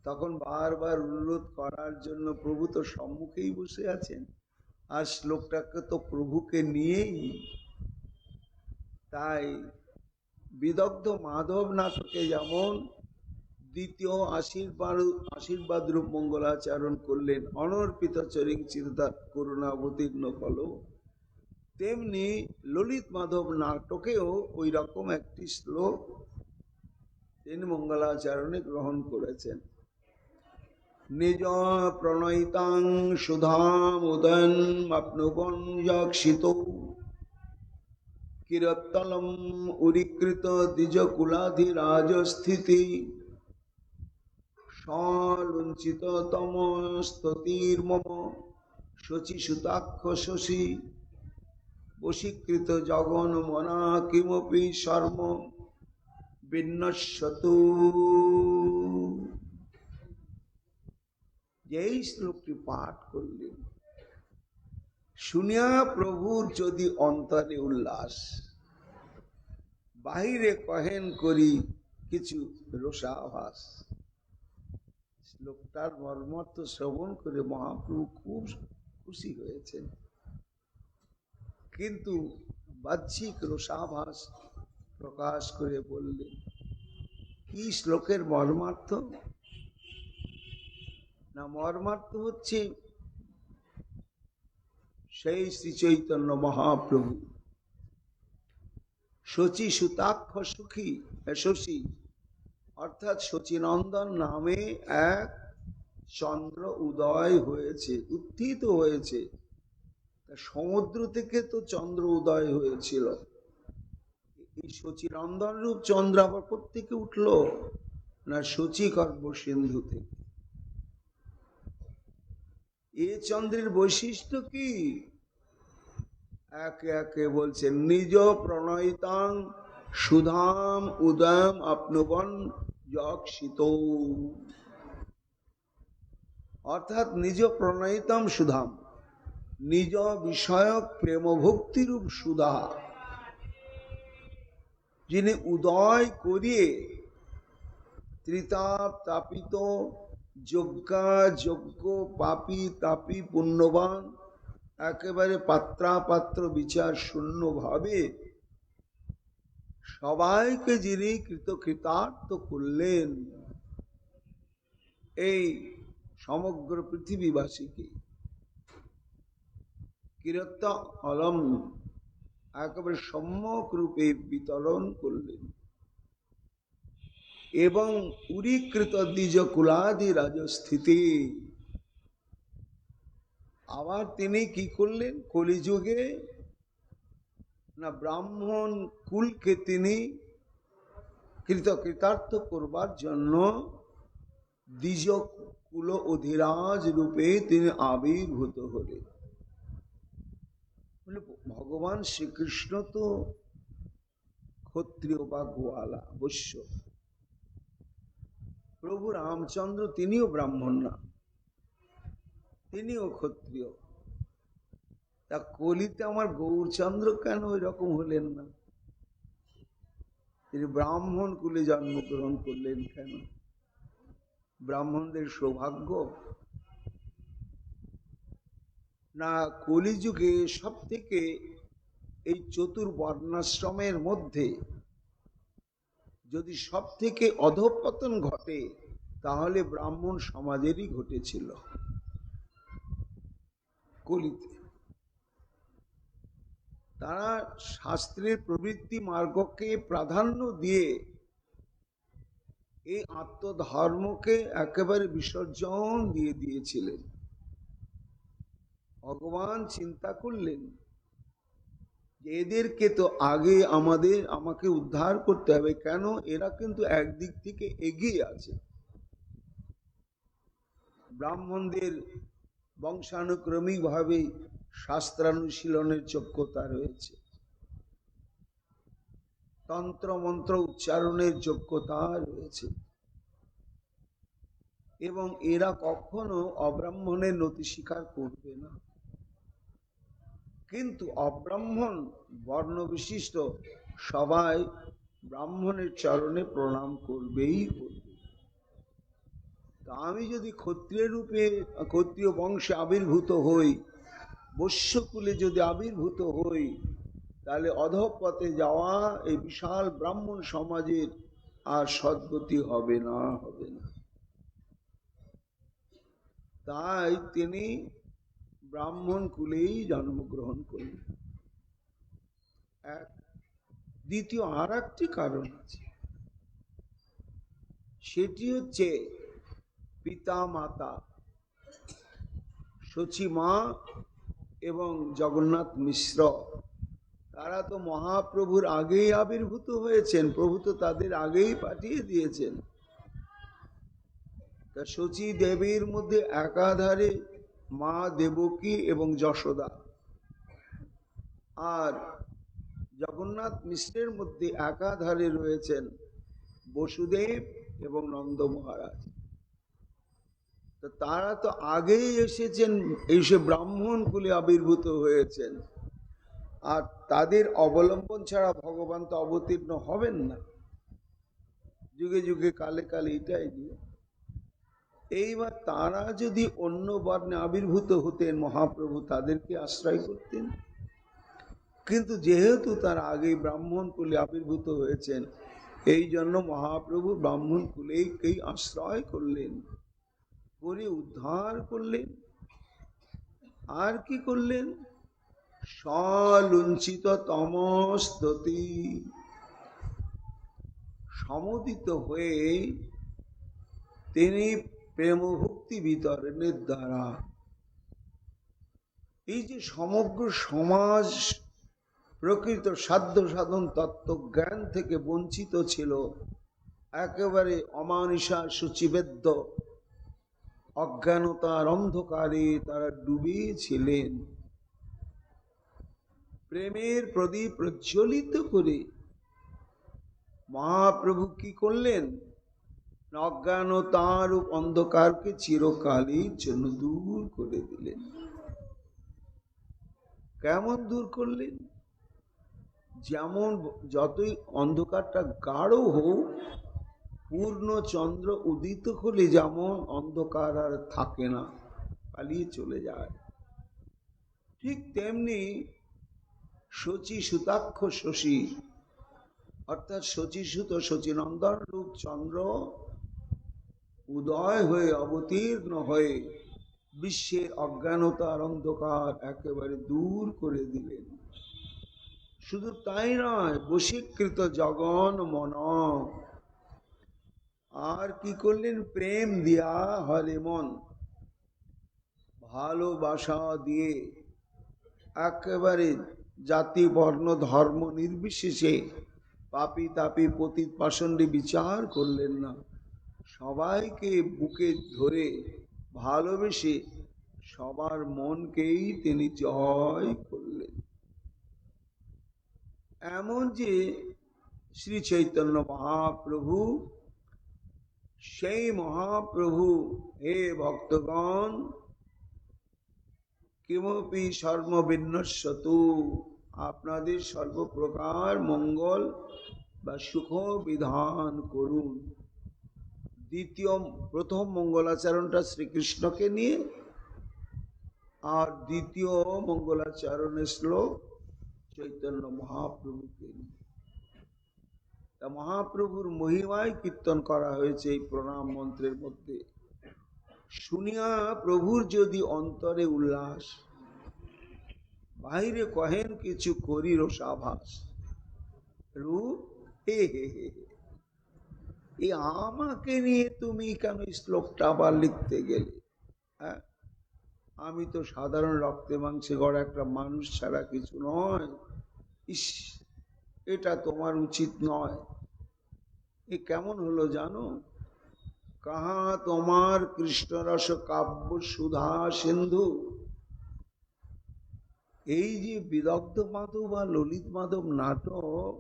[SPEAKER 1] তখন বারবার অনুরোধ করার জন্য প্রভু তো সম্মুখেই বসে আছেন, আর শ্লোকটাকে তো প্রভুকে নিয়েই। তাই বিদগ্ধ মাধব নাটকে যেমন দ্বিতীয় আশীর্বাদ রূপ মঙ্গলাচরণ করলেন, অনর্পিত চরিং চিন্তা করুণাবতীর্ণ ফল, তেমনি ললিত মাধব নাটকেও ওই রকম একটি শ্লোক তিনি মঙ্গলাচরণে গ্রহণ করেছেন। নিজ প্রণয়িতাং সুধাম উদয়ন আপনুবঞ্জক্ষিত কিরত্তলম উরিকৃত দ্বিজ কুলাধিরাজস্থিতি সলুঞ্চিত তম স্তুতির্মম শচী সুতাক্ষ শশী বশীকৃত জগন মনা কিমপি শর্ম বিন্যস্যতু। যেই শ্লোকটি পাঠ করলেন, শুনিয়া প্রভুর যদি অন্তরে উল্লাস, বাহিরে কহেন করি কিছু রসাভাস। শ্লোকটার মর্মার্থ শ্রবণ করে মহাপ্রভু খুব খুশি হয়েছেন, কিন্তু বাহ্যিক রসাভাস প্রকাশ করে বললেন। কি শ্লোকের মর্মার্থ? না, মর্মার্থ হচ্ছে সেই শ্রী চৈতন্য মহাপ্রভু শচী সুতাক্ষ সুখী শশী অর্থাৎ শচীনন্দন নামে এক চন্দ্র উদয় হয়েছে, উত্থিত হয়েছে। সমুদ্র থেকে তো চন্দ্র উদয় হয়েছিল, এই শচীনন্দন রূপ চন্দ্র আবার কোত্থেকে উঠল? না, শচীগর্ভ সিন্ধু থেকে। এ চন্দ্রের বৈশিষ্ট্য কি? একে একে বলছেন। নিজ প্রণয়িতাং সুধাম উদয়ম আপনুবন যক্ষিত, অর্থাৎ নিজ প্রণয়িতাম সুধাম, নিজ বিষয়ক প্রেম ভক্তিরূপ সুধা যিনি উদয় করিয়ে ত্রিতাপ তাপিত যজ্ঞা যজ্ঞ পাপী তাপী পুণ্যবান একেবারে পাত্রাপাত্র বিচার শূন্য ভাবে সবাইকে যিনি কৃতকৃতার্থ করলেন, এই সমগ্র পৃথিবীবাসীকে কিরত্ত অলম একেবারে সম্যক রূপে বিতরণ করলেন, এবং উরীকৃত দ্বিজ কুলাদি রাজস্থিতি। আবার তিনি কি করলেন? কলিযুগে না ব্রাহ্মণ কুলকে তিনি কৃতকৃতার্থ করবার জন্য দ্বিজ কুল অধিরাজ রূপে তিনি আবির্ভূত হলেন। ভগবান শ্রীকৃষ্ণ তো ক্ষত্রিয় বা গোয়ালা বৈশ্য, প্রভু রামচন্দ্র তিনিও ব্রাহ্মণ না, তিনিও ক্ষত্রিয়। তা কলিতে আমার গৌরচন্দ্র কেন ওই রকম হলেন না? তিনি ব্রাহ্মণ কুলে জন্মগ্রহণ করলেন কেন? ব্রাহ্মণদের সৌভাগ্য না? কলিযুগে সব থেকে এই চতুর্বর্ণাশ্রমের মধ্যে যদি সব থেকে অধঃপতন ঘটে তাহলে ব্রাহ্মণ সমাজেরই ঘটেছিল কলিতে। তারা শাস্ত্রের প্রবৃত্তি মার্গকে প্রাধান্য দিয়ে এই আত্মধর্মকে একেবারে বিসর্জন দিয়ে দিয়েছিলেন। ভগবান চিন্তা করলেন যে এদেরকে তো আগে আমাকে উদ্ধার করতে হবে। কেন? এরা কিন্তু একদিক থেকে এগিয়ে আছে, ব্রাহ্মণদের বংশানুক্রমিক ভাবে শাস্ত্রানুশীলনের যোগ্যতা রয়েছে, তন্ত্র মন্ত্র উচ্চারণের যোগ্যতা রয়েছে, এবং এরা কখনো অব্রাহ্মণের নতি স্বীকার করবে না। কিন্তু অব্রাহ্মণ বর্ণ বিশিষ্ট সবাই ব্রাহ্মণের চরণে প্রণাম করবেই করবে। তা আমি যদি ক্ষত্রিয় রূপে ক্ষত্রিয় বংশে আবির্ভূত হই, বৈশ্যকুলে যদি আবির্ভূত হই, তাহলে অধঃপথে যাওয়া এই বিশাল ব্রাহ্মণ সমাজের আর সদ্গতি হবে না, হবে না। তাই তিনি ব্রাহ্মণ কুলেই জন্মগ্রহণ করলেন। দ্বিতীয় আর একটি কারণ আছে, সেটি হচ্ছে পিতা মাতা শচী মা এবং জগন্নাথ মিশ্র, তারা তো মহাপ্রভুর আগেই আবির্ভূত হয়েছেন, প্রভু তো তাদের আগেই পাঠিয়ে দিয়েছেন। তা শচী দেবীর মধ্যে একাধারে মা দেবকী এবং যশোদা, আর জগন্নাথ মিশ্রের মধ্যে একাধারে রয়েছেন বসুদেব এবং নন্দ মহারাজ। তো তারা তো আগেই এসেছেন, এসে ব্রাহ্মণ কুলে আবির্ভূত হয়েছেন, আর তাদের অবলম্বন ছাড়া ভগবান তো অবতীর্ণ হবেন না। যুগে যুগে কালে কালে এটাই নিয়ে। এইবার তারা যদি অন্য বর্ণে আবির্ভূত হতেন, মহাপ্রভু তাদেরকে আশ্রয় করতেন। কিন্তু যেহেতু তারা আগেই ব্রাহ্মণ কুলে আবির্ভূত হয়েছেন, এই জন্য মহাপ্রভু ব্রাহ্মণ কুলেকেই আশ্রয় করলেন, করে উদ্ধার করলেন। আর কি করলেন? সলুঞ্চিত তমস্ততি, সমুদিত হয়ে তিনি প্রেমভক্তি বিতরণের দ্বারা এই যে সমগ্র সমাজ প্রকৃত সাধ্য সাধন তত্ত্বজ্ঞান থেকে বঞ্চিত ছিল, একেবারে অমানিসা সূচিবেদ্য অজ্ঞানতার অন্ধকারে তারা ডুবেছিলেন, প্রেমের প্রদীপ প্রজ্বলিত করে মহাপ্রভু কি করলেন? অজ্ঞানতার অন্ধকারকে চিরকালের জন্য দূর করে দিলেন। কেমন দূর করলেন? যেমন যতই অন্ধকারটা গাঢ় হোক, পূর্ণ চন্দ্র উদিত হলে যেমন অন্ধকার আর থাকে না, পালিয়ে চলে যায়, ঠিক তেমনি শচী সুতাক্ষ শশী, অর্থাৎ শচীসুত শচীনন্দন রূপ চন্দ্র উদয় হয়ে অবতীর্ণ হয়ে বিশ্বের অজ্ঞানতার অন্ধকার একেবারে দূর করে দিলেন। শুধু তাই নয়, বশীকৃত জগন মন, আর কি করলেন? প্রেম দিয়া হরে মন, ভালোবাসা দিয়ে একেবারে জাতি বর্ণ ধর্ম নির্বিশেষে পাপী তাপী পতিত পাষণ্ডী বিচার করলেন না, সবাইকে বুকে ধরে ভালোবেসে সবার মনকেই তিনি জয় করলেন। এমন যে শ্রী চৈতন্য মহাপ্রভু, সেই মহাপ্রভু, হে ভক্তগণ, কিমপি সর্ববিন্যস্যতু, আপনাদের সর্বপ্রকার মঙ্গল বা সুখ বিধান করুন। প্রথম মঙ্গলাচরণটা শ্রীকৃষ্ণকে নিয়ে, আর দ্বিতীয় মঙ্গলাচরণের শ্লোক চৈতন্য মহাপ্রভুকে নিয়ে। তা মহাপ্রভুর মহিমায় কীর্তন করা হয়েছে এই প্রণাম মন্ত্রের মধ্যে। শুনিয়া প্রভুর যদি অন্তরে উল্লাস, বাইরে কহেন কিছু করি রসাভাস, রূপ হে হে হে, এই আমাকে নিয়ে তুমি কেন শ্লোকটা আবার লিখতে গেলে? হ্যাঁ, আমি তো সাধারণ রক্তে মাংসে গড়া একটা মানুষ ছাড়া কিছু নয়। ইস, এটা তোমার উচিত নয়। এ কেমন হলো জানো? কাহা তোমার কৃষ্ণরস কাব্য সুধা সিন্ধু, এই যে বিদগ্ধ মাধব বা ললিত মাধব নাটক,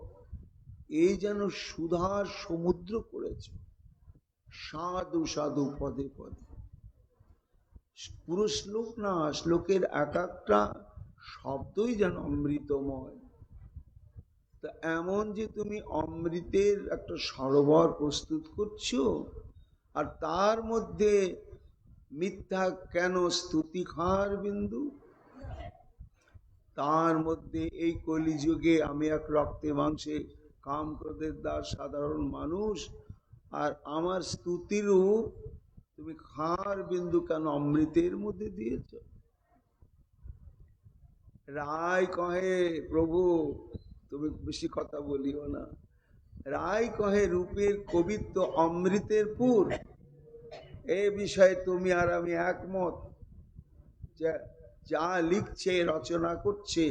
[SPEAKER 1] এই যেন সুধার সমুদ্র করেছে, সাধু সাধু পদে পদে। পুরো শ্লোক না, শ্লোকের এক একটা শব্দই যেন অমৃতময়। তা এমন যে তুমি অমৃতের একটা সরোবর প্রস্তুত করছো, আর তার মধ্যে মিথ্যা কেন স্তুতি খার বিন্দু? তার মধ্যে এই কলিযুগে আমি এক রক্তে মাংসে কাম ক্রোধের দাস সাধারণ মানুষ, আর আমার স্তুতিরূপ তুমি খার বিন্দু কেন অমৃতের মধ্যে দিয়েছ? রায় কহে প্রভু তুমি বেশি কথা বলিও না। রায় কহে রূপের কবিত্ব অমৃতের পুর, এ বিষয়ে তুমি আর আমি একমত। যা লিখছে রচনা করছে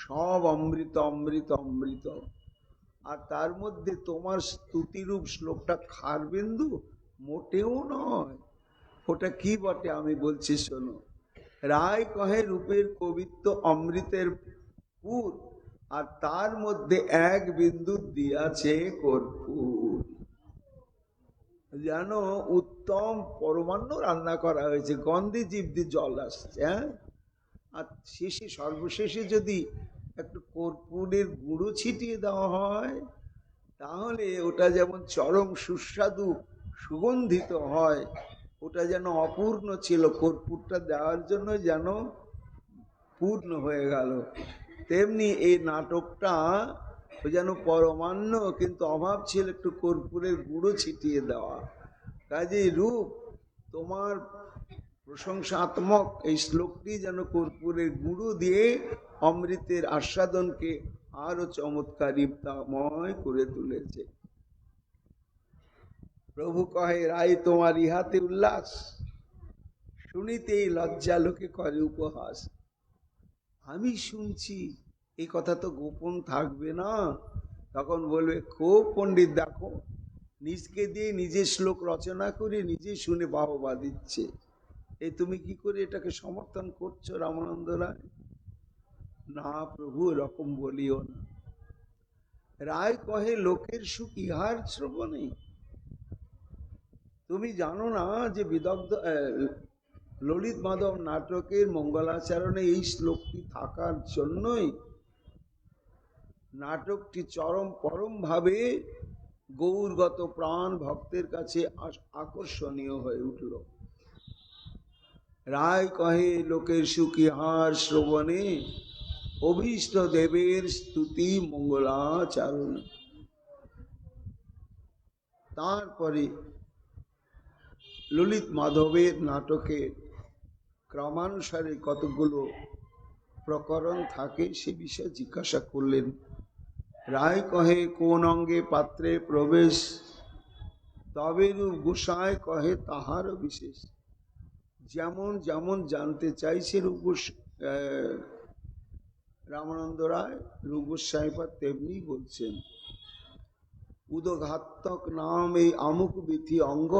[SPEAKER 1] সব অমৃত অমৃত অমৃত, আর তার মধ্যে তোমার স্তুতিরূপ শ্লোকটা খার বিন্দু মোটেও নয়। ওটা কি বটে আমি বলছি শোনো। রায় কহে রূপের কবিত্ব অমৃতের পুর, আর তার মধ্যে এক বিন্দু দিয়াছে কর্পূর। যেন উত্তম পরমান্ন রান্না করা হয়েছে, গন্ধে জিভ দিয়ে জল আসছে। হ্যাঁ, আর শেষে সর্বশেষে যদি একটু কর্পূরের গুঁড়ো ছিটিয়ে দেওয়া হয়, তাহলে ওটা যেমন চরম সুস্বাদু সুগন্ধিত হয়। ওটা যেন অপূর্ণ ছিল, কর্পূরটা দেওয়ার জন্য যেন পূর্ণ হয়ে গেল। তেমনি এই নাটকটা যেন পরমান্ন, কিন্তু অভাব ছিল একটু কর্পূরের গুঁড়ো ছিটিয়ে দেওয়া। কাজেই রূপ তোমার প্রশংসাত্মক এই শ্লোকটি যেন কর্পূরের গুঁড়ো দিয়ে অমৃতের আস্বাদনকে আরো চমৎকারিতাময় করে তুলেছে। প্রভু কহে, রায় তোমার ইহাতে উল্লাস, শুনিতেই লজ্জা লোকে করে উপহাস। আমি শুনছি, এই কথা তো গোপন থাকবে না। তখন বলবে, খুব পণ্ডিত, দেখো নিজকে দিয়ে নিজে শ্লোক রচনা করে নিজে শুনে বাহবা দিচ্ছে, এই তুমি কি করে এটাকে সমর্থন করছো রামানন্দ রায়? না প্রভু, এরকম বলিও না। রায় কহে, লোকের সুখ ইহার শ্রবণে। তুমি জানো না যে বিদগ্ধ ললিত মাধব নাটকের মঙ্গলাচরণে এই শ্লোকটি থাকার জন্যই নাটকটি চরম পরম ভাবে গৌরগত প্রাণ ভক্তের কাছে আকর্ষণীয় হয়ে উঠল। রায় কহে, লোকের সুখ ইহার শ্রবণে, অভীষ্ট দেবের স্তুতি মঙ্গলাচরণ। তারপরে ললিত মাধবের নাটকের ক্রমানুসারে কতগুলো প্রকরণ থাকে সে বিষয়ে জিজ্ঞাসা করলেন। রায় কহে, কোন অঙ্গে পাত্রে প্রবেশ, তবে রূপ গোসাই কহে তাহারও বিশেষ। যেমন যেমন জানতে চাইছে রামানন্দ রায়, রূপ গোস্বাইপাদ তেমনি বলছেন। উদঘাতক নাম এই আমুক বিধি অঙ্গ,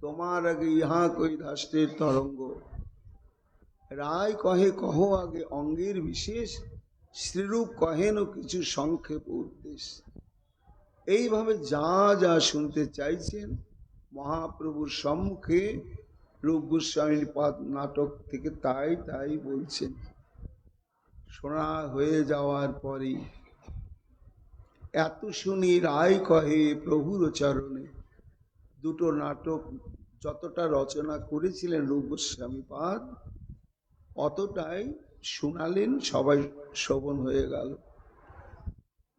[SPEAKER 1] তোমার আগে ইহা কই রাষ্ট্রের তরঙ্গ। রায় কহে, কহ আগে অঙ্গের বিশেষ, শ্রীরূপ কহেন কিছু সংক্ষেপ উদ্দেশ। এইভাবে যা যা শুনতে চাইছেন মহাপ্রভুর সম্মুখে রূপ গোস্বামীর পাদ নাটক থেকে তাই তাই বলছেন। শোনা হয়ে যাওয়ার পরে এত শুনি রায় কহে প্রভুর চরণে। দুটো নাটক যতটা রচনা করেছিলেন রূপ গোস্বামী পাদ, অতটাই শোনালেন, সবাই শ্রবণ হয়ে গেল।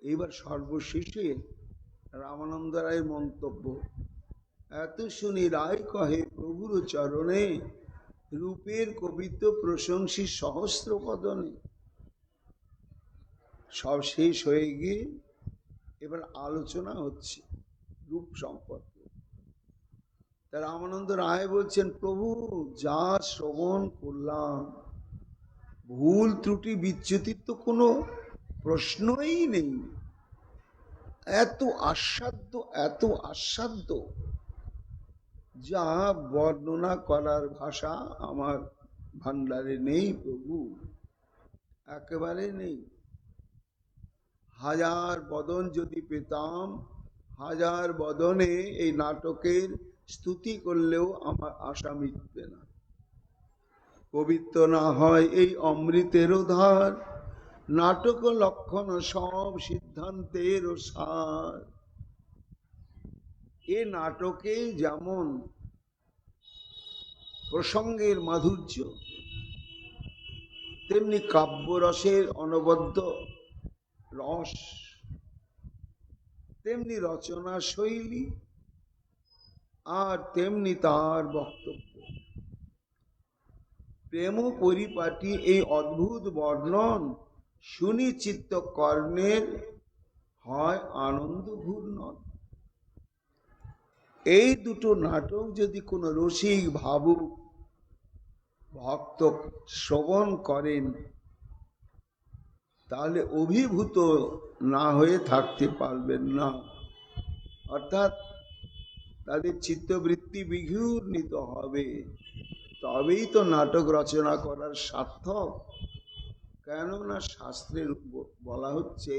[SPEAKER 1] এইবার সর্বশেষে রামানন্দ রায়ের মন্তব্য, এত শুনি রায় কহে প্রভুর চরণে, রূপের কবিত্ব প্রশংসী সহস্র বদনে। সব শেষ হয়ে গিয়ে এবার আলোচনা হচ্ছে রূপ সম্পর্কে। তা রামানন্দ রায় বলছেন, প্রভু যা শ্রবণ করলাম, ভুল ত্রুটি বিচ্যুতির তো কোনো প্রশ্নই নেই। এত আস্বাদ্য, এত আস্বাদ্য, যা বর্ণনা করার ভাষা আমার ভান্ডারে নেই প্রভু, একেবারে নেই। হাজার বদন যদি পেতাম, হাজার বদনে এই নাটকের স্তুতি করলেও আমার আশা মিটবে না। পবিত্র না হয় এই অমৃতেরও ধার, নাটক লক্ষণ সব সিদ্ধান্তের সার। এ নাটকে যেমন প্রসঙ্গের মাধুর্য, তেমনি কাব্যরসের অনবদ্য রস, তেমনি রচনা শৈলী, আর তেমনি তার বক্তব্য। প্রেম পরিপাটি এই অদ্ভুত বর্ণন শুনি চিত্ত কর্ণের হয় আনন্দ ঘূর্ণন। এই দুটো নাটক যদি কোনো রসিক ভাবুক ভক্ত শ্রবণ করেন, তাহলে অভিভূত না হয়ে থাকতে পারবেন না। অর্থাৎ তাদের চিত্তবৃত্তি বিঘূর্ণিত হবে, তবেই তো নাটক রচনা করার সার্থক। কেননা শাস্ত্রের বলা হচ্ছে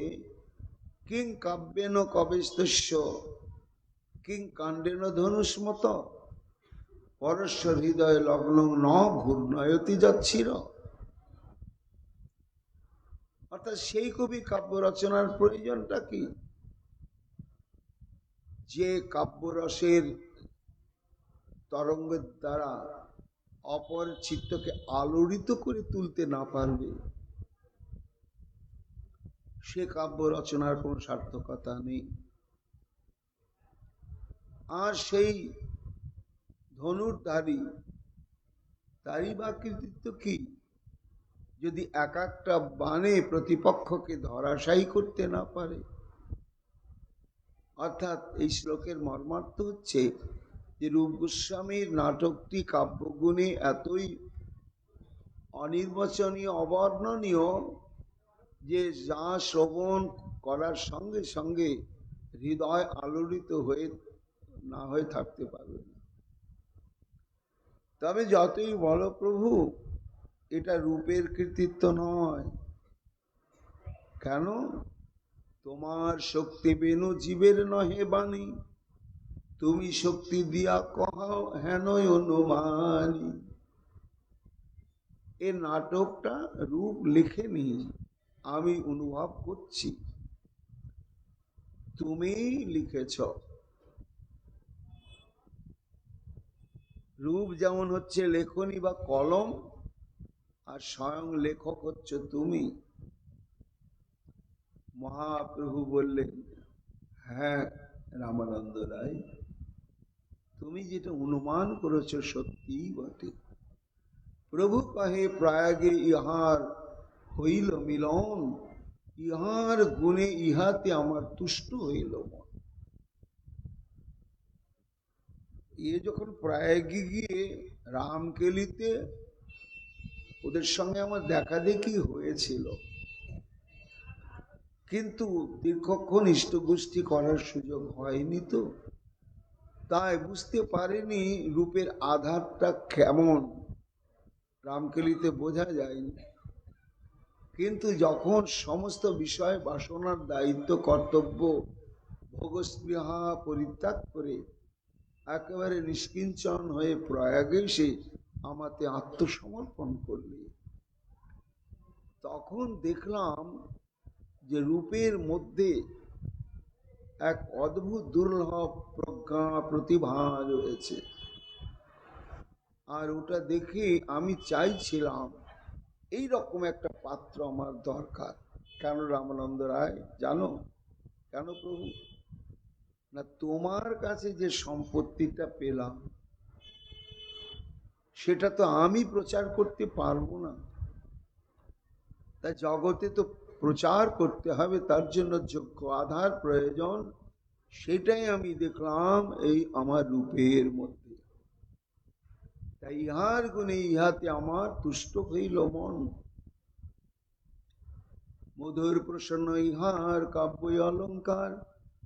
[SPEAKER 1] কিং কাব্যেন কবেস্তস্য কিং কাণ্ডেন ধনুষ্মত পরস্য হৃদয় লগ্ন ন ঘূর্ণয়তি যচ্ছির। অর্থাৎ সেই কবি কাব্য রচনার প্রয়োজনটা কি? যে কাব্যরসের তরঙ্গের দ্বারা অপর চিত্তকে আলোড়িত করে তুলতে না পারবে, সে কাব্য রচনার কোনো সার্থকতা নেই। আর সেই ধনুর্ধারী, তারই বা কৃতিত্ব কি যদি এক একটা বাণে প্রতিপক্ষকে ধরাশায়ী করতে না পারে? অর্থাৎ এই শ্লোকের মর্মার্থ হচ্ছে যে রূপ গোস্বামীর নাটকটি কাব্যগুণে এতই অনির্বচনীয়, অবর্ণনীয় যে যা শ্রবণ করার সঙ্গে সঙ্গে হৃদয় আলোড়িত হয়ে না হয়ে থাকতে পারবে না। তবে যতই বলো প্রভু, এটা রূপের কৃতিত্ব নয়। কেন? তোমার শক্তি বেনু জীবের নহে বাণী, তুমি শক্তি দিয়া কহাও হেন অনুমানী। এ নাটকটা রূপ লিখেনি, আমি অনুভব করছি, তুমি লিখেছ। রূপ যেমন হচ্ছে লেখনী বা কলম, আর স্বয়ং লেখক হচ্ছে তুমি। মহাপ্রভু বললেন, হ্যাঁ রামানন্দ রায়, তুমি যেটা অনুমান করেছো সত্যিই বটে। প্রভু কহে প্রয়াগে ইহার হইল মিলন, ইহার গুণে ইহাতে আমার তুষ্ট হইল মন। এ যখন প্রয়াগে গিয়ে রামকেলিতে ওদের সঙ্গে আমার দেখা দেখি হয়েছিল, কিন্তু দীর্ঘক্ষণ ইষ্টগোষ্ঠী করার সুযোগ হয়নি, তো তাই বুঝতে পারেনি রূপের আধারটা কেমন, রামকেলিতে বোঝা যায়নি। কিন্তু যখন সমস্ত বিষয় বাসনার দায়িত্ব কর্তব্য ভোগস্পৃহা পরিত্যাগ করে একেবারে নিষ্কিঞ্চন হয়ে প্রয়াগে সে আমাতে আত্মসমর্পণ করলে, তখন দেখলাম যে রূপের মধ্যে এক অদ্ভুত দুর্লভ প্রজ্ঞা প্রতিভা রয়েছে। আর ওটা দেখে আমি চাইছিলাম এই রকম একটা পাত্র আমার দরকার। কেন রামানন্দ রায় জানো? কেন প্রভু? না, তোমার কাছে যে সম্পত্তিটা পেলাম সেটা তো আমি প্রচার করতে পারবো না, তাই জগতে তো প্রচার করতে হবে, তার জন্য যোগ্য আধার প্রয়োজন। সেটাই আমি দেখলাম এই আমার রূপের মধ্যে। তাই ইহার গুণে ইহাতে আমার তুষ্ট হইল মন, মধুর প্রসন্ন ইহার কাব্য অলঙ্কার,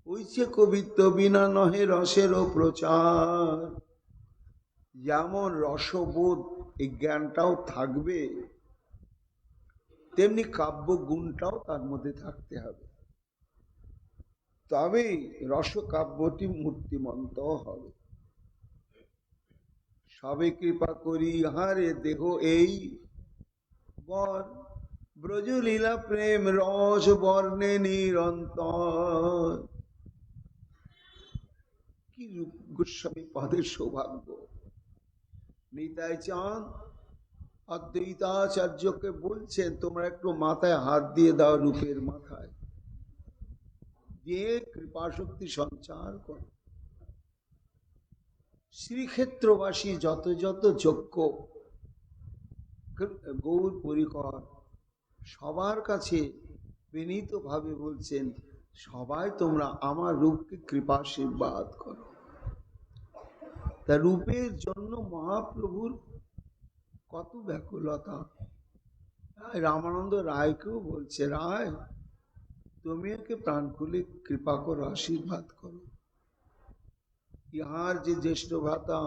[SPEAKER 1] হইছে কবিত্ব বিনা নহে রসেরও প্রচার। যেমন রসবোধ এই জ্ঞানটাও থাকবে, তেমনি কাব্য গুণটাও তার মধ্যে থাকতে হবে, তবেই রসকাব্যটি মূর্তিমন্ত হবে। সবে কৃপা করি ইহারে দেহ এই বর, ব্রজলীলা প্রেম রস বর্ণে নিরন্তর। কি গোস্বামী পদের সৌভাগ্য! নিতাই চাঁদ অদ্বৈতাচার্যকে বলছেন, তোমরা একটু মাথায় হাত দিয়ে দাও, রূপের মাথায় দিয়ে কৃপা শক্তি সঞ্চার করো। শ্রীক্ষেত্রবাসী যত যত যোগ্য গৌর পরিকর সবার কাছে বিনীত ভাবে বলছেন, সবাই তোমরা আমার রূপকে কৃপাশীর্বাদ করো। তা রূপের জন্য মহাপ্রভুর কত ব্যাকুলতা। রামানন্দ রায়কেও বলছে, রায় তুমি একে প্রাণ খুলে কৃপা করো, আশীর্বাদ করো। ইহার যে জ্যেষ্ঠ ভ্রাতা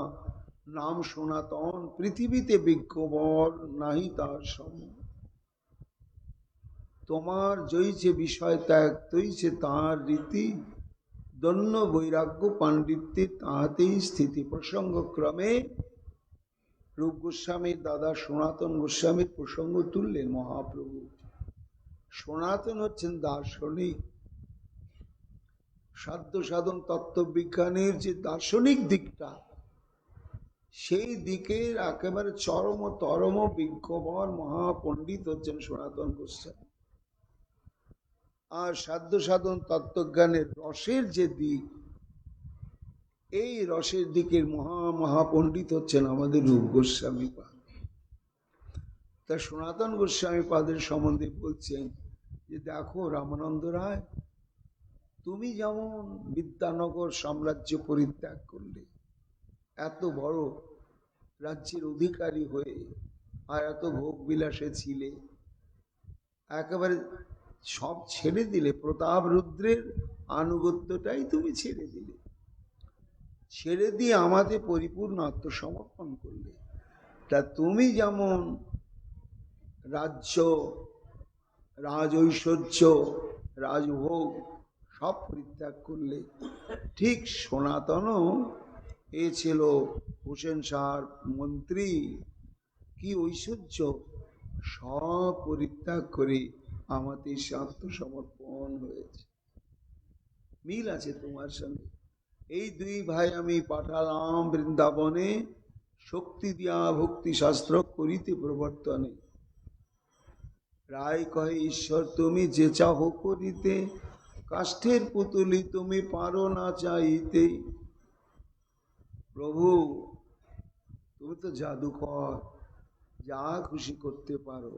[SPEAKER 1] নাম সনাতন, পৃথিবীতে বিজ্ঞবর নাহি তার সম। তোমার জয়ছে বিষয় ত্যাগ তৈছে তাঁর রীতি, দন্য বৈরাগ্য পাণ্ডিত্যে তাহাতেই স্থিতি। প্রসঙ্গক্রমে রূপ গোস্বামীর দাদা সনাতন গোস্বামীর প্রসঙ্গ তুললেন মহাপ্রভু। সনাতন হচ্ছেন দার্শনিক। সাধ্য সাধন তত্ত্ববিজ্ঞানের যে দার্শনিক দিকটা, সেই দিকের একেবারে চরমতরম বিজ্ঞবর মহাপণ্ডিত হচ্ছেন সনাতন গোস্বামী। আর সাধ্য সাধন তত্ত্বজ্ঞানের রসের যে দিক, এই রসের দিকের মহাপণ্ডিত হচ্ছেন আমাদের রূপ গোস্বামী পাদ। তা সনাতন গোস্বামী পাদের সম্বন্ধে বলছেন যে দেখো রামানন্দ রায়, তুমি যেমন বিদ্যানগর সাম্রাজ্য পরিত্যাগ করলে, এত বড় রাজ্যের অধিকারী হয়ে আর এত ভোগ বিলাসে ছিলে, একেবারে সব ছেড়ে দিলে, প্রতাপ রুদ্রের আনুগত্যটাই তুমি ছেড়ে দিলে, ছেড়ে দিয়ে আমাদের পরিপূর্ণ আত্মসমর্পণ করলে। তা তুমি যেমন রাজ্য, রাজ ঐশ্বর্য, রাজভোগ সব পরিত্যাগ করলে, ঠিক সনাতনও এ ছিল হোসেন শাহর মন্ত্রী, কি ঐশ্বর্য সব পরিত্যাগ করে আমাদের আত্মসমর্পণ হয়েছে। মিল আছে তোমার সঙ্গে। এই দুই ভাই আমি পাঠালাম বৃন্দাবনে, শক্তি দিয়া ভক্তি শাস্ত্র করিতে প্রবর্তনে। রায় কহে ঈশ্বর তুমি যে চাহ করিতে, কাষ্ঠের পুতুলি তুমি পারো না চাইতে। প্রভু তুমি তো জাদুকর, যা খুশি করতে পারো।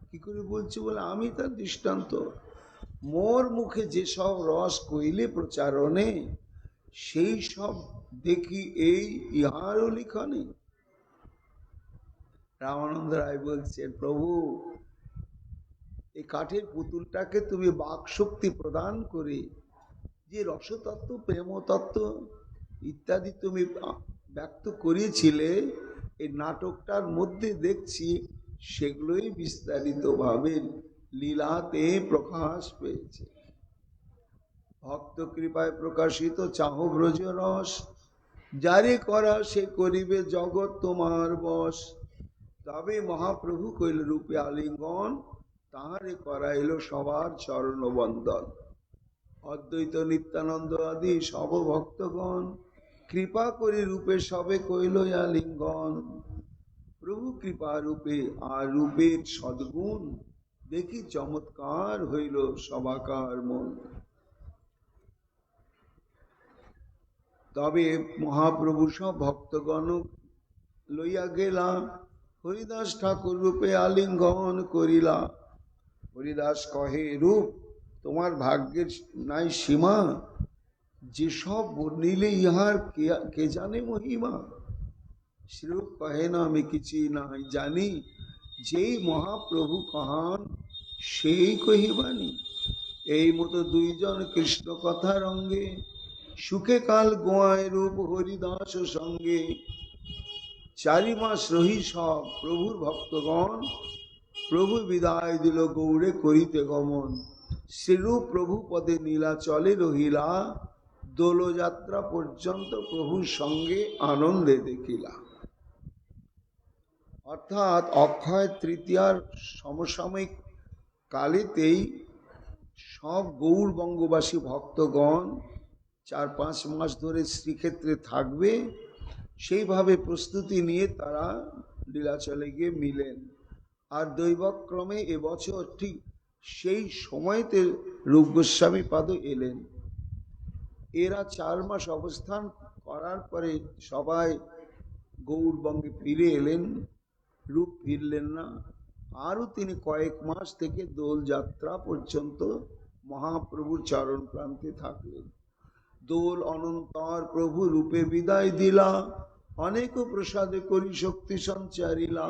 [SPEAKER 1] কি করে বলছি বলে, আমি তার দৃষ্টান্ত। মোর মুখে যেসব রস কইলে প্রচারণে, সেই সব দেখি এই ইহারও লিখনে। রামানন্দ রায় বলছেন, প্রভু এই কাঠের পুতুলটাকে তুমি বাক শক্তি প্রদান করে যে রসতত্ত্ব, প্রেমতত্ত্ব ইত্যাদি তুমি ব্যক্ত করিয়েছিলে, এই নাটকটার মধ্যে দেখছি সেগুলোই বিস্তারিতভাবে লীলাতে প্রকাশ পেয়েছে। ভক্ত কৃপায় প্রকাশিত চাহ ব্রজ রস, যারে করা সে করিবে জগৎ তোমার বশ। তবে মহাপ্রভু কইল রূপে আলিঙ্গন, তাহারে করাইল সবার চরণ বন্দন। অদ্বৈত নিত্যানন্দ আদি সব ভক্তগণ, কৃপা করে রূপে সবে কইল আলিঙ্গন। প্রভু কৃপা রূপে আর রূপের সদ্গুণ, দেখি চমৎকার হইল সবাকার মন। তবে মহাপ্রভু সব ভক্তগণ লইয়া গেলা, হরিদাস ঠাকুর রূপে আলিঙ্গন করিলা। হরিদাস কহে রূপ তোমার ভাগ্যের নাই সীমা, যেসব বর্ণিলে ইহার কে জানে মহিমা। শ্রীরূপ কহে না আমি কিছুই নাই জানি, যেই মহাপ্রভু কহান সেই কহিবানি। এই মতো দুইজন কৃষ্ণ কথা রঙ্গে, সুখে কাল গোয়ায় রূপ হরিদাস সঙ্গে। 4 মাস রহি সব প্রভুর ভক্তগণ, প্রভু বিদায় দিল গৌড়ে করিতে গমন। শ্রীরূপ প্রভু পদে নীলাচলে রহিলা, দোলযাত্রা পর্যন্ত প্রভুর সঙ্গে আনন্দে দেখিলা। অর্থাৎ অক্ষয় তৃতীয়ার সমসাময়িক কালেতেই সব গৌড়বঙ্গবাসী ভক্তগণ 4-5 মাস ধরে শ্রীক্ষেত্রে থাকবে, সেইভাবে প্রস্তুতি নিয়ে তারা লীলাচলে গিয়ে মিলেন। আর দৈবক্রমে এবছর ঠিক সেই সময়তে রূপ গোস্বামী পাদ এলেন। এরা 4 মাস অবস্থান করার পরে সবাই গৌড়বঙ্গে ফিরে এলেন, রূপ ফিরলেন না। আরও তিনি কয়েক মাস থেকে দোলযাত্রা পর্যন্ত মহাপ্রভুর চরণ প্রান্তে থাকলেন। দোল অনন্তর প্রভু রূপে বিদায় দিলা, অনেক প্রসাদে করি শক্তি সঞ্চারিলা।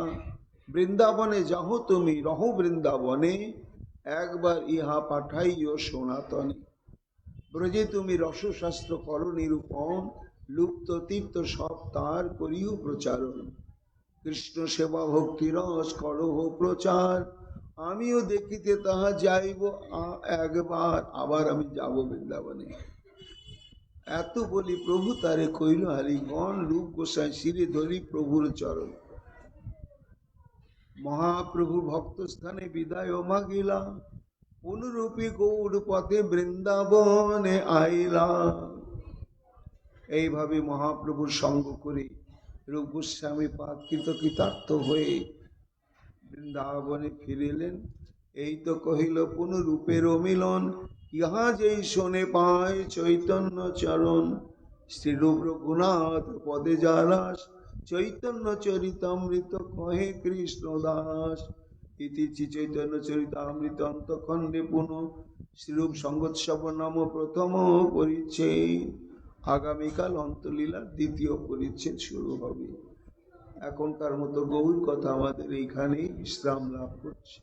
[SPEAKER 1] বৃন্দাবনে যাহ তুমি রহ বৃন্দাবনে, একবার ইহা পাঠাইও সনাতনে। ব্রজে তুমি রসশাস্ত্র করো নিরূপণ, লুপ্ত তীর্থ সব তার করিও প্রচারণ। কৃষ্ণ সেবা ভক্তি রস করো প্রচার, আমিও দেখিতে তাহা যাইব একবার, আবার আমি যাব বৃন্দাবনে। এত বলি প্রভু তারে কইল হরিগণ, রূপ গোসাই শিরে ধরি প্রভুর চরণ। মহাপ্রভু ভক্ত স্থানে বিদায় মাগিলা, অনুরূপী গৌর পথে বৃন্দাবনে আইলা। এইভাবে মহাপ্রভুর সঙ্গ করে রূপ গোস্বামী পাদ কৃতার্থ হয়ে বৃন্দাবনে ফিরিলেন। এই তো কহিল পুনরূপের মিলন, ইহা যেই শোনে পায় চৈতন্য চরণ। শ্রীরূপ রঘুনাথ পদে যারাস, চৈতন্য চরিতামৃত কহে কৃষ্ণ দাস। ইতি চৈতন্য চরিতামৃত অন্তখণ্ডে পুনঃ শ্রীরূপ সঙ্গোৎসব নাম প্রথম পরিচ্ছেদ। আগামীকাল অন্তলীলার দ্বিতীয় পরিচ্ছেদ শুরু হবে। এখনকার মতো গৌর কথা আমাদের এইখানেই বিশ্রাম লাভ করছে।